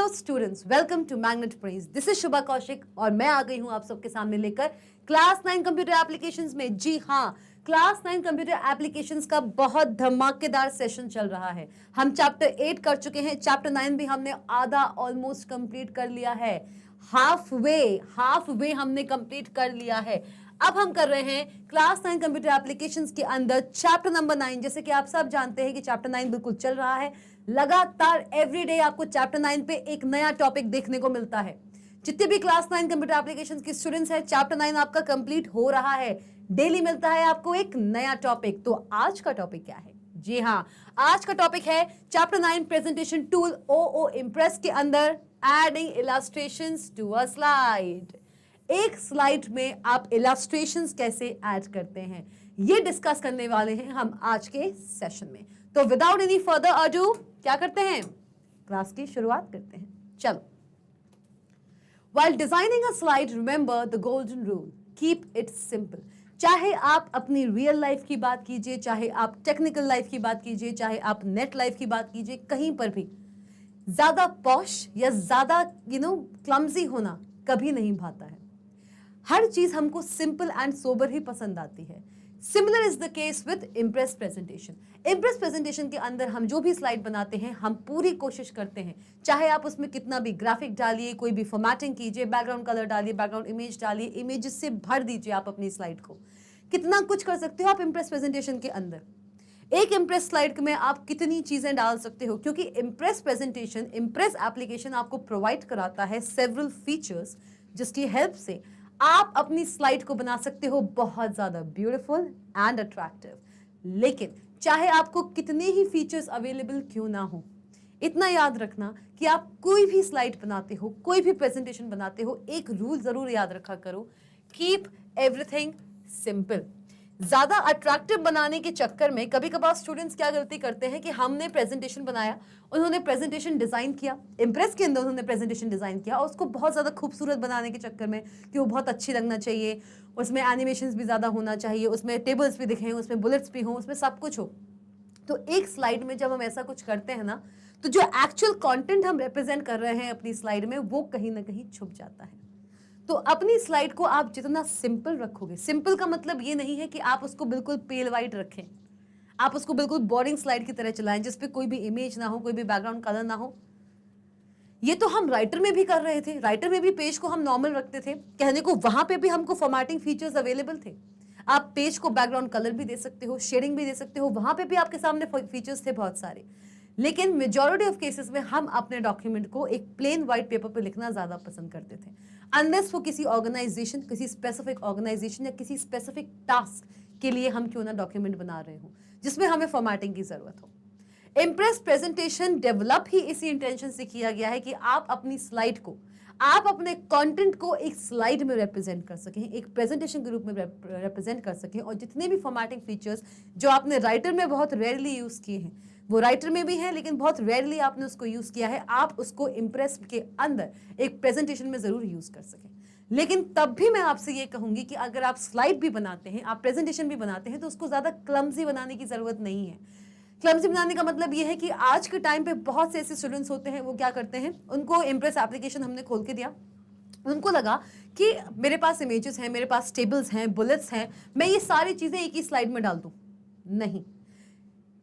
Hello students, welcome to Magnet Brains. This is Shubha Kaushik और मैं आ गई हूं आप सबके सामने लेकर क्लास 9 कंप्यूटर एप्लीकेशंस में। जी हाँ, क्लास 9 कंप्यूटर एप्लीकेशंस का बहुत धमाकेदार सेशन चल रहा है। हम चैप्टर 8 कर चुके हैं, चैप्टर 9 भी हमने आधा ऑलमोस्ट कंप्लीट कर लिया है। हाफ वे हमने कंप्लीट कर लिया है। अब हम कर रहे हैं क्लास 9 कंप्यूटर एप्लीकेशंस के अंदर चैप्टर नंबर 9। जैसे कि आप सब जानते हैं कि चैप्टर 9 बिल्कुल चल रहा है लगातार। एवरीडे आपको चैप्टर 9 पे एक नया टॉपिक देखने को मिलता है। जितने भी क्लास 9 कंप्यूटर एप्लीकेशंस के स्टूडेंट्स हैं, चैप्टर 9 आपका कंप्लीट हो रहा है। डेली मिलता है आपको एक नया टॉपिक। तो आज का टॉपिक क्या है? जी हाँ, आज का टॉपिक है chapter 9 presentation tool OO impress के अंदर adding illustrations to a slide. एक स्लाइड में आप इलस्ट्रेशंस कैसे ऐड करते हैं, ये डिस्कस करने वाले हैं हम आज के सेशन में। तो विदाउट एनी फर्दर अडू क्या करते हैं, क्लास की शुरुआत करते हैं। चलो, While designing a slide, remember the golden rule. Keep it simple. चाहे आप अपनी रियल लाइफ की बात कीजिए, चाहे आप टेक्निकल लाइफ की बात कीजिए, चाहे आप नेट लाइफ की बात कीजिए, कहीं पर भी ज्यादा पॉश या ज्यादा क्लमजी होना कभी नहीं भाता है। हर चीज हमको सिंपल एंड सोबर ही पसंद आती है। Similar is the case with impress presentation. Impress presentation के अंदर हम जो भी स्लाइड बनाते हैं, हम पूरी कोशिश करते हैं, चाहे आप उसमें कितना भी ग्राफिक डालिए, कोई भी फॉर्मेटिंग कीजिए, बैकग्राउंड कलर डालिए, बैकग्राउंड इमेज डालिए, इमेजेस से भर दीजिए आप अपनी स्लाइड को। कितना कुछ कर सकते हो आप इम्प्रेस प्रेजेंटेशन के अंदर। एक इम्प्रेस स्लाइड में आप कितनी चीजें डाल सकते हो, क्योंकि इम्प्रेस प्रेजेंटेशन, इम्प्रेस एप्लीकेशन आपको प्रोवाइड कराता है सेवरल फीचर्स, जिसकी हेल्प से आप अपनी स्लाइड को बना सकते हो बहुत ज्यादा ब्यूटीफुल एंड अट्रैक्टिव। लेकिन चाहे आपको कितने ही फीचर्स अवेलेबल क्यों ना हो, इतना याद रखना कि आप कोई भी स्लाइड बनाते हो, कोई भी प्रेजेंटेशन बनाते हो, एक रूल जरूर याद रखा करो, कीप एवरीथिंग सिंपल। ज्यादा अट्रैक्टिव बनाने के चक्कर में कभी कभार स्टूडेंट्स क्या गलती करते हैं कि हमने प्रेजेंटेशन बनाया, उन्होंने प्रेजेंटेशन डिजाइन किया, इम्प्रेस के अंदर उन्होंने प्रेजेंटेशन डिजाइन किया और उसको बहुत ज्यादा खूबसूरत बनाने के चक्कर में कि वो बहुत अच्छी लगना चाहिए, उसमें एनिमेशंस भी ज्यादा होना चाहिए, उसमें टेबल्स भी दिखें, उसमें बुलेट्स भी हों, उसमें सब कुछ हो। तो एक स्लाइड में जब हम ऐसा कुछ करते हैं ना, तो जो एक्चुअल कंटेंट हम रिप्रेजेंट कर रहे हैं अपनी स्लाइड में, वो कहीं ना कहीं छुप जाता है। तो अपनी स्लाइड को आप जितना सिंपल रखोगे, सिंपल का मतलब ये नहीं है कि आप उसको बिल्कुल पेल वाइट रखें, आप उसको बिल्कुल बोरिंग स्लाइड की तरह चलाएं जिसपे कोई भी इमेज ना हो, कोई भी बैकग्राउंड कलर ना हो। ये तो हम राइटर में भी कर रहे थे। राइटर में भी पेज को हम नॉर्मल रखते थे, कहने को वहां पे भी हमको फॉर्मेटिंग फीचर्स अवेलेबल थे। आप पेज को बैकग्राउंड कलर भी दे सकते हो, शेडिंग भी दे सकते हो, वहां पे भी आपके सामने फीचर्स थे बहुत सारे। लेकिन मेजॉरिटी ऑफ केसेस में हम अपने डॉक्यूमेंट को एक प्लेन व्हाइट पेपर पर लिखना ज्यादा पसंद करते थे, अनलेस वो किसी ऑर्गेनाइजेशन, किसी स्पेसिफिक ऑर्गेनाइजेशन या किसी स्पेसिफिक टास्क के लिए हम क्यों ना डॉक्यूमेंट बना रहे हो जिसमें हमें फॉर्मेटिंग की जरूरत हो। इम्प्रेस प्रेजेंटेशन डेवलप ही इसी इंटेंशन से किया गया है कि आप अपनी स्लाइड को, आप अपने कंटेंट को एक स्लाइड में रिप्रेजेंट कर सकें, एक प्रेजेंटेशन के रूप में रिप्रेजेंट कर सकें, और जितने भी फॉर्मेटिंग फीचर्स जो आपने राइटर में बहुत रेयरली यूज किए हैं, वो राइटर में भी है लेकिन बहुत रेयरली आपने उसको यूज किया है, आप उसको इम्प्रेस के अंदर एक प्रेजेंटेशन में जरूर यूज कर सकें। लेकिन तब भी मैं आपसे ये कहूंगी कि अगर आप स्लाइड भी बनाते हैं, आप प्रेजेंटेशन भी बनाते हैं, तो उसको ज्यादा क्लमजी बनाने की जरूरत नहीं है। क्लमजी बनाने का मतलब ये है कि आज के टाइम पे बहुत से ऐसे स्टूडेंट्स होते हैं, वो क्या करते हैं, उनको इम्प्रेस एप्लीकेशन हमने खोल के दिया, उनको लगा कि मेरे पास इमेजेस हैं, मेरे पास टेबल्स हैं, बुलेट्स हैं, मैं ये सारी चीजें एक ही स्लाइड में डाल दूं। नहीं,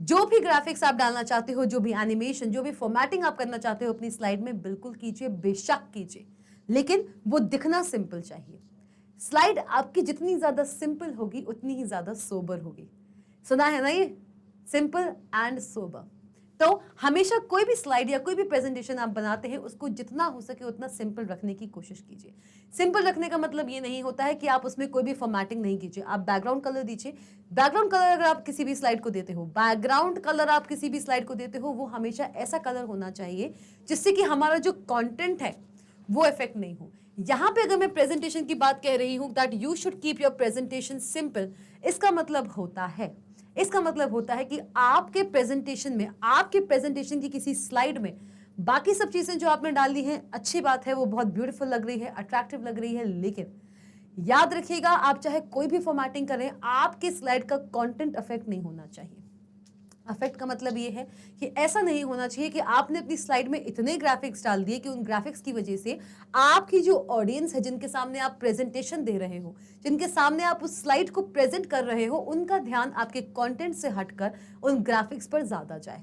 जो भी ग्राफिक्स आप डालना चाहते हो, जो भी एनिमेशन, जो भी फॉर्मेटिंग आप करना चाहते हो अपनी स्लाइड में, बिल्कुल कीजिए, बेशक कीजिए, लेकिन वो दिखना सिंपल चाहिए। स्लाइड आपकी जितनी ज्यादा सिंपल होगी उतनी ही ज्यादा सोबर होगी। सुना है ना ये, सिंपल एंड सोबर। तो हमेशा कोई भी स्लाइड या कोई भी प्रेजेंटेशन आप बनाते हैं, उसको जितना हो सके उतना सिंपल रखने की कोशिश कीजिए। सिंपल रखने का मतलब ये नहीं होता है कि आप उसमें कोई भी फॉर्मेटिंग नहीं कीजिए, आप बैकग्राउंड कलर दीजिए। बैकग्राउंड कलर अगर आप किसी भी स्लाइड को देते हो, बैकग्राउंड कलर आप किसी भी स्लाइड को देते हो, वो हमेशा ऐसा कलर होना चाहिए जिससे कि हमारा जो कॉन्टेंट है वो इफेक्ट नहीं हो। यहां पे अगर मैं प्रेजेंटेशन की बात कह रही हूं, that you should keep your presentation simple, इसका मतलब होता है कि आपके प्रेजेंटेशन में, आपके प्रेजेंटेशन की किसी स्लाइड में बाकी सब चीजें जो आपने डाली हैं, अच्छी बात है, वो बहुत ब्यूटीफुल लग रही है, अट्रैक्टिव लग रही है, लेकिन याद रखिएगा, आप चाहे कोई भी फॉर्मेटिंग करें, आपके स्लाइड का कंटेंट अफेक्ट नहीं होना चाहिए। अफेक्ट का मतलब ये है कि ऐसा नहीं होना चाहिए कि आपने अपनी स्लाइड में इतने ग्राफिक्स डाल दिए कि उन ग्राफिक्स की वजह से आपकी जो ऑडियंस है, जिनके सामने आप प्रेजेंटेशन दे रहे हो, जिनके सामने आप उस स्लाइड को प्रेजेंट कर रहे हो, उनका ध्यान आपके कंटेंट से हटकर उन ग्राफिक्स पर ज्यादा जाए।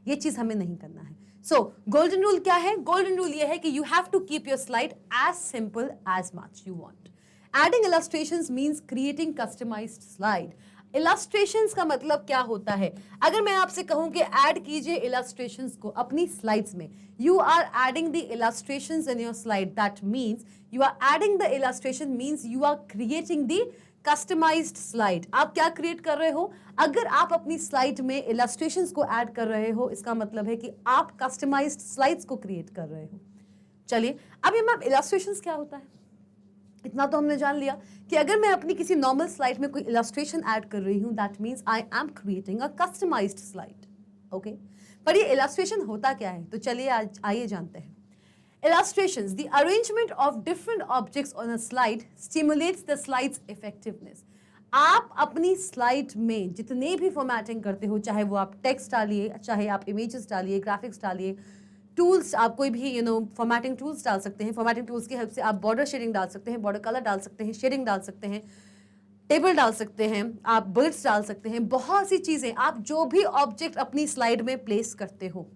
ये चीज हमें नहीं करना है। सो गोल्डन रूल क्या है? गोल्डन रूल ये है कि you have to keep your slide as simple as much you want. Adding illustrations means creating customized slide. Illustrations का मतलब क्या होता है? अगर मैं आपसे कहूं कि ऐड कीजिए इलस्ट्रेशंस को अपनी स्लाइड्स में, you are adding the illustrations in your slide, that means you are adding the illustration, means you are creating the customized slide. आप क्या क्रिएट कर रहे हो? अगर आप अपनी स्लाइड में इलस्ट्रेशंस को ऐड कर रहे हो, इसका मतलब है कि आप कस्टमाइज्ड स्लाइड्स को क्रिएट कर रहे हो। चलिए अब ये मैम इलस्ट्रेशंस क्या होता है? इतना तो हमने जान लिया कि अगर मैं अपनी किसी नॉर्मल स्लाइड में कोई इलस्ट्रेशन ऐड कर रही हूं, that means I am creating a customized slide. Okay, पर ये इलस्ट्रेशन होता क्या है? तो चलिए आज आइए जानते हैं। Illustrations, the arrangement of different objects on a slide stimulates the slide's effectiveness. आप अपनी स्लाइड में जितने भी फॉर्मेटिंग करते हो, चाहे वो आप टेक्स्ट डालिए, चाहे आप इमेजेस डालिए, ग्राफिक्स डालिए, टूल्स, आप कोई भी फॉर्मेटिंग टूल्स डाल सकते हैं। फॉर्मेटिंग टूल्स की हेल्प से आप बॉर्डर शेडिंग डाल सकते हैं, बॉर्डर कलर डाल सकते हैं, शेडिंग डाल सकते हैं, टेबल डाल सकते हैं, आप बुलेट्स डाल सकते हैं, बहुत सी चीजें। आप जो भी ऑब्जेक्ट अपनी स्लाइड में प्लेस करते हो,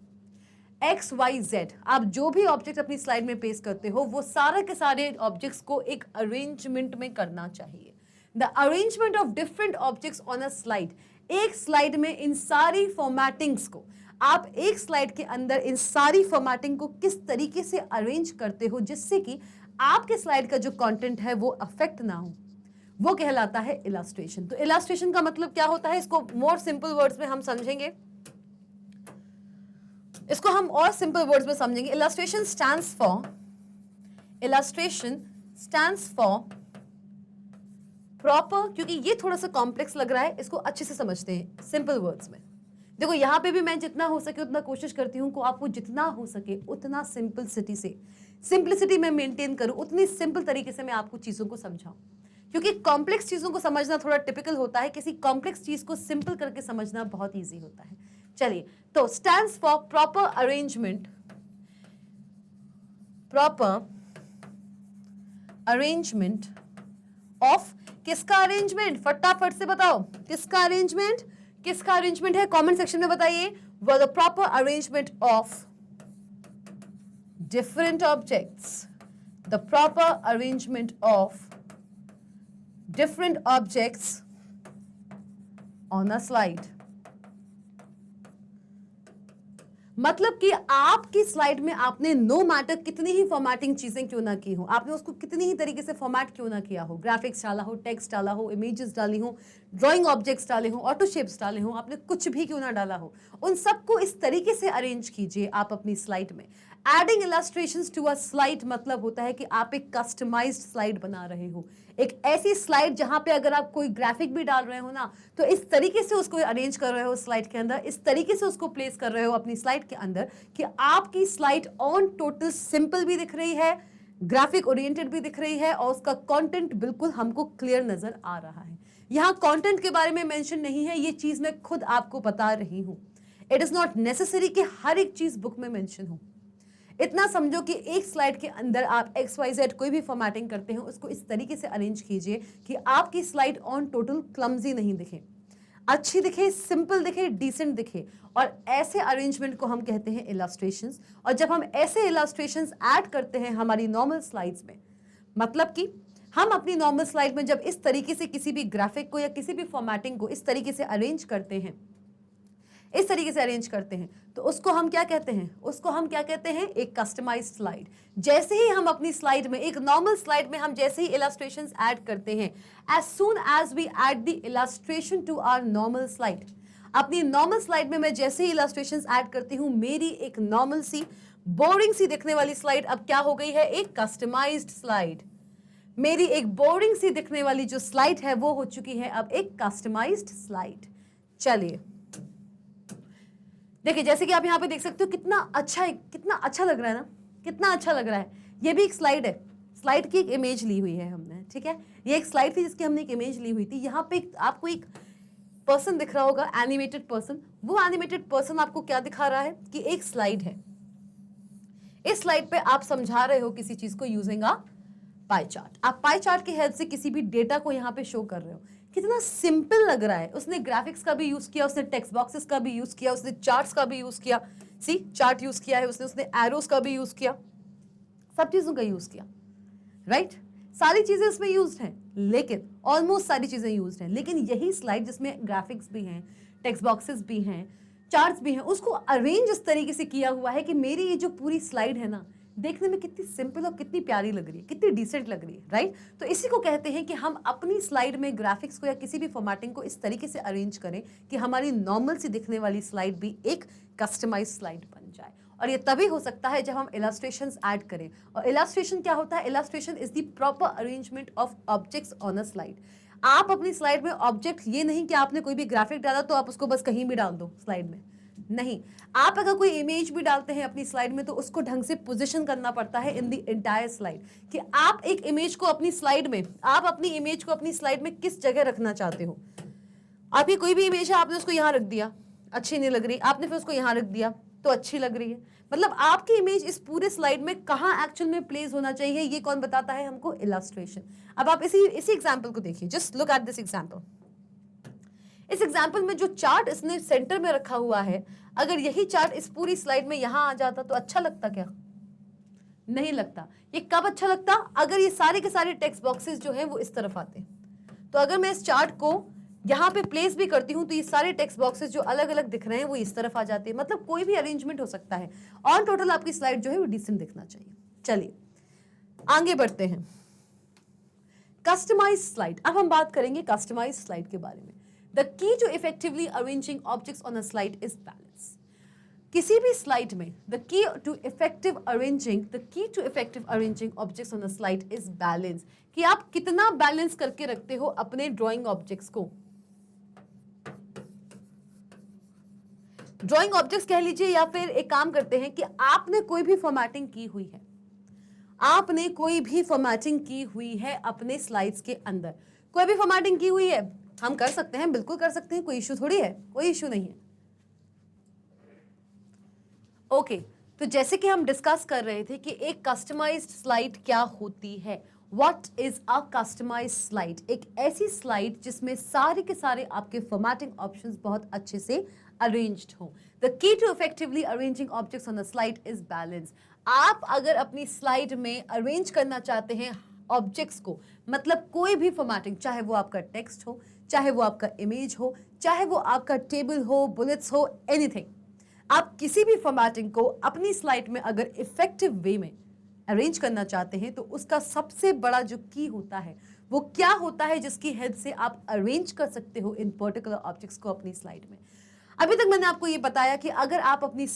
XYZ, आप जो भी ऑब्जेक्ट अपनी स्लाइड में पेश करते हो, वो सारे के सारे ऑब्जेक्ट्स को एक अरेंजमेंट में करना चाहिए। The arrangement of different objects on a slide, एक स्लाइड में इन सारी फॉर्मेटिंग्स को, आप एक स्लाइड के अंदर इन सारी फॉर्मेटिंग को किस तरीके से अरेंज करते हो जिससे कि आपके स्लाइड का जो कंटेंट है वो अफेक्ट ना हो, वो कहलाता है इलस्ट्रेशन। तो इलस्ट्रेशन का मतलब क्या होता है? इसको मोर सिंपल वर्ड्स में हम समझेंगे, इसको हम और सिंपल वर्ड्स में समझेंगे। इलस्ट्रेशन स्टैंड्स फॉर प्रॉपर, क्योंकि ये थोड़ा सा कॉम्प्लेक्स लग रहा है, इसको अच्छे से समझते हैं सिंपल वर्ड्स में। देखो यहां पे भी मैं जितना हो सके उतना कोशिश करती हूं कि आपको जितना हो सके उतना सिंपलिसिटी में मेंटेन करूं, उतनी सिंपल तरीके से मैं आपको चीजों को समझाऊं, क्योंकि कॉम्प्लेक्स चीजों को समझना थोड़ा टिपिकल होता है, किसी कॉम्प्लेक्स चीज को सिंपल करके समझना बहुत ईजी होता है। चलिए, तो stands for proper arrangement of, किसका अरेंजमेंट? फटाफट से बताओ, किसका अरेंजमेंट? किसका अरेंजमेंट है? कमेंट सेक्शन में बताइए। The proper arrangement of different objects, the proper arrangement of different objects on a slide. मतलब कि आपकी स्लाइड में आपने नो मैटर कितनी ही फॉर्मेटिंग चीजें क्यों ना की हो, आपने उसको कितनी ही तरीके से फॉर्मेट क्यों ना किया हो, ग्राफिक्स डाला हो, टेक्स्ट डाला हो, इमेजेस डाली हो, ड्राइंग ऑब्जेक्ट्स डाले हो, ऑटो शेप्स डाले हो, आपने कुछ भी क्यों ना डाला हो, उन सबको इस तरीके से अरेंज कीजिए आप अपनी स्लाइड में। Adding illustrations to a slide मतलब होता है कि आप एक कस्टमाइज्ड स्लाइड बना रहे हो, एक ऐसी स्लाइड जहां पे अगर आप कोई ग्राफिक भी डाल रहे हो ना, तो इस तरीके से उसको अरेंज कर रहे हो स्लाइड के अंदर, इस तरीके से उसको प्लेस कर रहे हो अपनी स्लाइड के अंदर कि आपकी स्लाइड ऑन टोटल सिंपल भी दिख रही है, ग्राफिक ओरिएंटेड भी दिख रही है, और उसका कंटेंट बिल्कुल हमको क्लियर नजर आ रहा है। यहां कंटेंट के बारे में मेंशन नहीं है, ये चीज मैं खुद आपको बता रही हूं। इट इज नॉट नेसेसरी कि हर एक चीज बुक में मेंशन हो। इतना समझो कि एक स्लाइड के अंदर आप XYZ कोई भी फॉर्मेटिंग करते हैं, उसको इस तरीके से अरेंज कीजिए कि आपकी स्लाइड ऑन टोटल क्लमजी नहीं दिखे, अच्छी दिखे, सिंपल दिखे, डिसेंट दिखे, और ऐसे अरेंजमेंट को हम कहते हैं इलस्ट्रेशंस। और जब हम ऐसे इलस्ट्रेशंस ऐड करते हैं हमारी नॉर्मल स्लाइड्स में, मतलब कि हम अपनी नॉर्मल स्लाइड में जब इस तरीके से किसी भी ग्राफिक को या किसी भी फॉर्मेटिंग को इस तरीके से अरेंज करते हैं, इस तरीके से अरेंज करते हैं, तो उसको हम क्या कहते हैं? उसको हम क्या कहते हैं? एक कस्टमाइज्ड स्लाइड। जैसे ही हम अपनी स्लाइड में, एक नॉर्मल स्लाइड में हम जैसे ही इलस्ट्रेशंस ऐड करते हैं, as soon as we add the illustration to our normal slide, अपनी नॉर्मल स्लाइड में मैं जैसे ही इलस्ट्रेशंस ऐड करती हूं, मेरी एक नॉर्मल सी बोरिंग सी दिखने वाली स्लाइड अब क्या हो गई है? एक कस्टमाइज्ड स्लाइड। मेरी एक बोरिंग सी दिखने वाली जो स्लाइड है वो हो चुकी है अब एक कस्टमाइज्ड स्लाइड। चलिए देखिए, जैसे कि आप यहाँ पे देख सकते हो कितना अच्छा लग रहा है ना, कितना अच्छा लग रहा है। ये भी एक स्लाइड है, स्लाइड की एक इमेज ली हुई है हमने, ठीक है, ये एक स्लाइड थी जिसकी हमने एक इमेज ली हुई थी। यहाँ पे आपको एक पर्सन दिख रहा होगा, एनिमेटेड पर्सन। वो एनिमेटेड पर्सन आपको क्या दिखा रहा है कि एक स्लाइड है, इस स्लाइड पे आप समझा रहे हो किसी चीज को यूजिंग अ पाई चार्ट। आप पाई चार्ट की हेल्प से किसी भी डेटा को यहाँ पे शो कर रहे हो। कितना सिंपल लग रहा है। उसने ग्राफिक्स का भी यूज किया, उसने टेक्स्ट बॉक्सेस का भी यूज किया, उसने चार्ट्स का भी यूज किया, सी चार्ट यूज किया है उसने एरोस का भी यूज किया, सब चीजों का यूज किया, राइट? सारी चीजें इसमें यूज्ड हैं, लेकिन ऑलमोस्ट सारी चीजें यूज्ड हैं, लेकिन यही स्लाइड जिसमें ग्राफिक्स भी हैं, टेक्स्ट बॉक्सेस भी हैं, चार्ट्स भी हैं, उसको अरेंज इस तरीके से किया हुआ है कि मेरी ये जो पूरी स्लाइड है ना, देखने में कितनी सिंपल और कितनी प्यारी लग रही है, कितनी डिसेंट लग रही है, राइट? तो इसी को कहते हैं कि हम अपनी स्लाइड में ग्राफिक्स को या किसी भी फॉर्मेटिंग को इस तरीके से अरेंज करें कि हमारी नॉर्मल सी दिखने वाली स्लाइड भी एक कस्टमाइज स्लाइड बन जाए। और ये तभी हो सकता है जब हम इलस्ट्रेशंस ऐड करें। और इलस्ट्रेशन क्या होता है? Illustration is the proper arrangement of objects on a slide. आप अपनी स्लाइड में ऑब्जेक्ट, ये नहीं कि आपने कोई भी ग्राफिक डाला तो आप उसको बस कहीं भी डाल दो स्लाइड में, नहीं। आप अगर कोई इमेज भी डालते हैं अपनी स्लाइड में तो उसको ढंग से पोजीशन करना पड़ता है इन द एंटायर स्लाइड, कि आप एक इमेज को अपनी स्लाइड में, आप अपनी इमेज को अपनी स्लाइड में किस जगह रखना चाहते हो। आपकी कोई भी इमेज है, आपने उसको यहां रख दिया, अच्छी नहीं लग रही, आपने फिर उसको यहां रख दिया तो अच्छी लग रही है। मतलब आपकी इमेज इस पूरे स्लाइड में कहां एक्चुअल में प्लेस होना चाहिए, ये कौन बताता है हमको? इलस्ट्रेशन। अब आप इसी एग्जांपल को देखिए, just look at this example. इस एग्जाम्पल में जो चार्ट इसने सेंटर में रखा हुआ है, अगर यही चार्ट इस पूरी स्लाइड में यहां आ जाता तो अच्छा लगता क्या? नहीं लगता। ये कब अच्छा लगता? अगर ये सारे के सारे टेक्स्ट बॉक्सेस जो हैं वो इस तरफ आते। तो अगर मैं इस चार्ट को यहां पे प्लेस भी करती हूं तो ये सारे टेक्स्ट बॉक्सेस जो अलग अलग दिख रहे हैं वो इस तरफ आ जाते हैं। मतलब कोई भी अरेंजमेंट हो सकता है। ऑन टोटल आपकी स्लाइड जो है वो डिसेंट दिखना चाहिए। चलिए आगे बढ़ते हैं। Customize slide. अब हम बात करेंगे कस्टमाइज स्लाइड के बारे में। The key to effectively arranging objects on a slide is balance. किसी भी स्लाइड में the key to effective arranging objects on a slide is balance. कि आप कितना बैलेंस करके रखते हो अपने ड्राइंग ऑब्जेक्ट्स को। ड्राइंग ऑब्जेक्ट्स कह लीजिए, या फिर एक काम करते हैं कि आपने कोई भी फॉर्मेटिंग की हुई है, आपने कोई भी फॉर्मेटिंग की हुई है अपने स्लाइड्स के अंदर, कोई भी फॉर्मेटिंग की हुई है, हम कर सकते हैं, बिल्कुल कर सकते हैं, कोई इशू थोड़ी है, कोई इशू नहीं है। ओके, तो जैसे कि हम डिस्कस कर रहे थे कि एक कस्टमाइज्ड स्लाइड क्या होती है। What is a customized slide? एक ऐसी स्लाइड जिसमें सारे के सारे आपके फॉर्मेटिंग ऑप्शंस बहुत अच्छे से अरेंज्ड हो। The key to effectively arranging objects on a slide is balance. आप अगर अपनी स्लाइड में अरेंज करना चाहते हैं ऑब्जेक्ट्स को, मतलब कोई भी फॉर्मेटिंग, चाहे वो आपका टेक्स्ट हो, चाहे वो आपका इमेज हो, चाहे वो आपका टेबल हो, बुलेट्स हो, एनीथिंग, आप किसी भी फॉर्मेटिंग को अपनी स्लाइड में अगर इफेक्टिव वे में अरेंज करना चाहते हैं तो उसका सबसे बड़ा जो की होता है वो क्या होता है, जिसकी हेल्प से आप अरेंज कर सकते हो इन पर्टिकुलर ऑब्जेक्ट्स को अपनी स्लाइड में। अभी तक मैंने आपको ये बताया कि अगर आप अपनी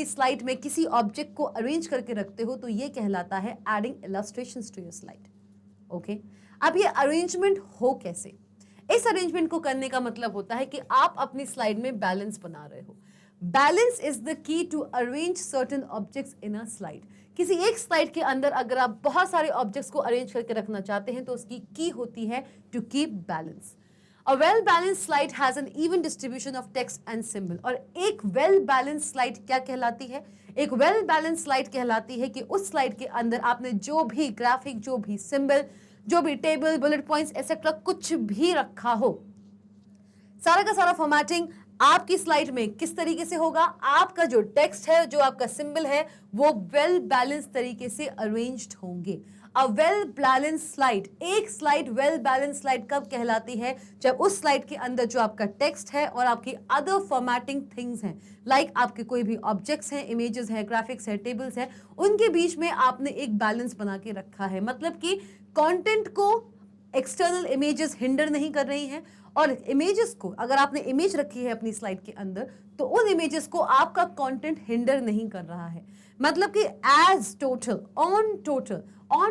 स्लाइड में किसी ऑब्जेक्ट को अरेंज करके रखते हो तो ये कहलाता है adding illustrations to your slide. Okay, अब ये अरेंजमेंट हो कैसे? इस अरेंजमेंट को करने का मतलब होता है कि आप अपनी स्लाइड में बैलेंस बना रहे हो। Balance is the key to arrange certain objects in a slide. किसी एक स्लाइड के अंदर अगर आप बहुत सारे ऑब्जेक्ट्स को अरेंज करके रखना चाहते हैं तो उसकी की होती है to keep balance. A well-balanced slide has an even distribution of text and symbol. और एक well-balanced slide क्या कहलाती है? एक well-balanced slide कहलाती है कि उस स्लाइड के अंदर आपने जो भी ग्राफिक, जो भी सिंबल, जो भी टेबल, बुलेट पॉइंट्स एक्सेट्रा कुछ भी रखा हो, सारा का सारा फॉर्मेटिंग आपकी स्लाइड में किस तरीके से होगा? आपका जो टेक्स्ट है, जो आपका सिंबल है, वो वेल बैलेंस तरीके से अरेंज्ड होंगे। अ वेल बैलेंस स्लाइड, एक स्लाइड वेल बैलेंस स्लाइड कब कहलाती है? जब उस स्लाइड के अंदर जो आपका टेक्स्ट है और आपकी अदर फॉर्मेटिंग थिंग्स हैं, लाइक आपके कोई भी ऑब्जेक्ट्स हैं, इमेजेस हैं, ग्राफिक्स हैं, टेबल्स हैं, उनके बीच में आपने एक बैलेंस बना के रखा है। मतलब कि कंटेंट को एक्सटर्नल इमेजेस हिंडर नहीं कर रही हैं, और इमेजेस को, अगर आपने इमेज रखी है अपनी स्लाइड के अंदर, तो उन इमेजेस को आपका कंटेंट हिंडर नहीं कर रहा है। मतलब कि एज टोटल, ऑन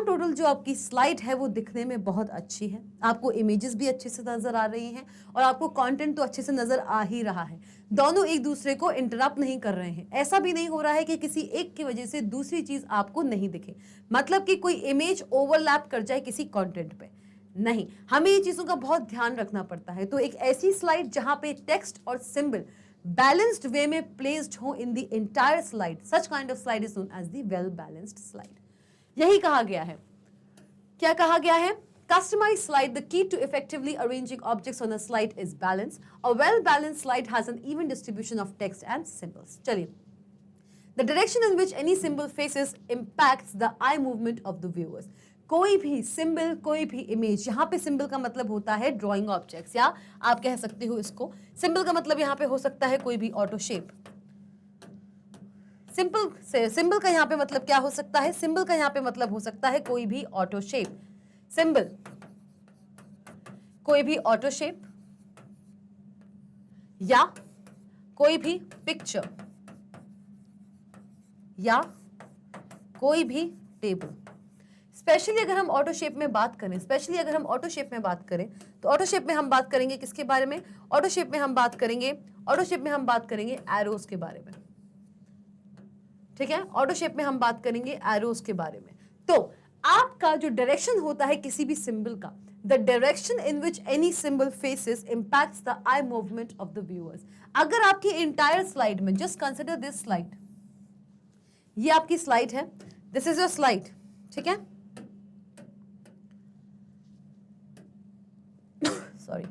टोटल जो आपकी स्लाइड है वो दिखने में बहुत अच्छी है, आपको इमेजेस भी अच्छे से नजर आ रही हैं और आपको कंटेंट तो अच्छे से नजर आ ही रहा है। दोनों एक दूसरे को इंटरप्ट नहीं कर रहे हैं। ऐसा भी नहीं हो रहा है कि किसी एक की वजह से दूसरी चीज आपको नहीं दिखे, मतलब कि कोई इमेज ओवरलैप कर जाए किसी कंटेंट पे। नहीं, हमें ये चीजों का बहुत ध्यान रखना पड़ता है। तो एक ऐसी स्लाइड जहां पे टेक्स्ट और सिंबल बैलेंस्ड वे में प्लेस्ड हो in the entire slide, such kind of slide is known as the well balanced slide. यही कहा गया है। क्या कहा गया है? Customized slide, the key to effectively arranging objects on a slide is balance. A well-balanced slide has an even distribution of text and symbols. चलिए, the direction in which any symbol faces impacts the eye movement of the viewers. कोई भी symbol, कोई भी image, यहाँ पे symbol का मतलब होता है ड्राइंग ऑब्जेक्ट्स, या आप कह सकते हो इसको, सिंबल का मतलब यहाँ पे हो सकता है कोई भी ऑटो शेप। सिंपल से सिंबल का यहाँ पे मतलब क्या हो सकता है? सिंबल का यहाँ पे मतलब हो सकता है कोई भी ऑटो शेप। सिंबल, कोई भी ऑटो शेप, या कोई भी पिक्चर, या कोई भी टेबल। स्पेशली अगर हम ऑटो शेप में बात करें, स्पेशली अगर हम ऑटो शेप में बात करें, तो ऑटो शेप में हम बात करेंगे किसके बारे में? ऑटो शेप में हम बात करेंगे, ऑटो शेप में हम बात करेंगे एरोस के बारे में। ठीक है, ऑटो शेप में हम बात करेंगे एरोस के बारे में। तो आपका जो डायरेक्शन होता है किसी भी सिंबल का, the direction in which any symbol faces impacts the eye movement of the viewers. अगर आपकी इंटायर स्लाइड में, जस्ट कंसिडर दिस स्लाइड, ये आपकी स्लाइड है, दिस इज योर स्लाइड, ठीक है, sorry,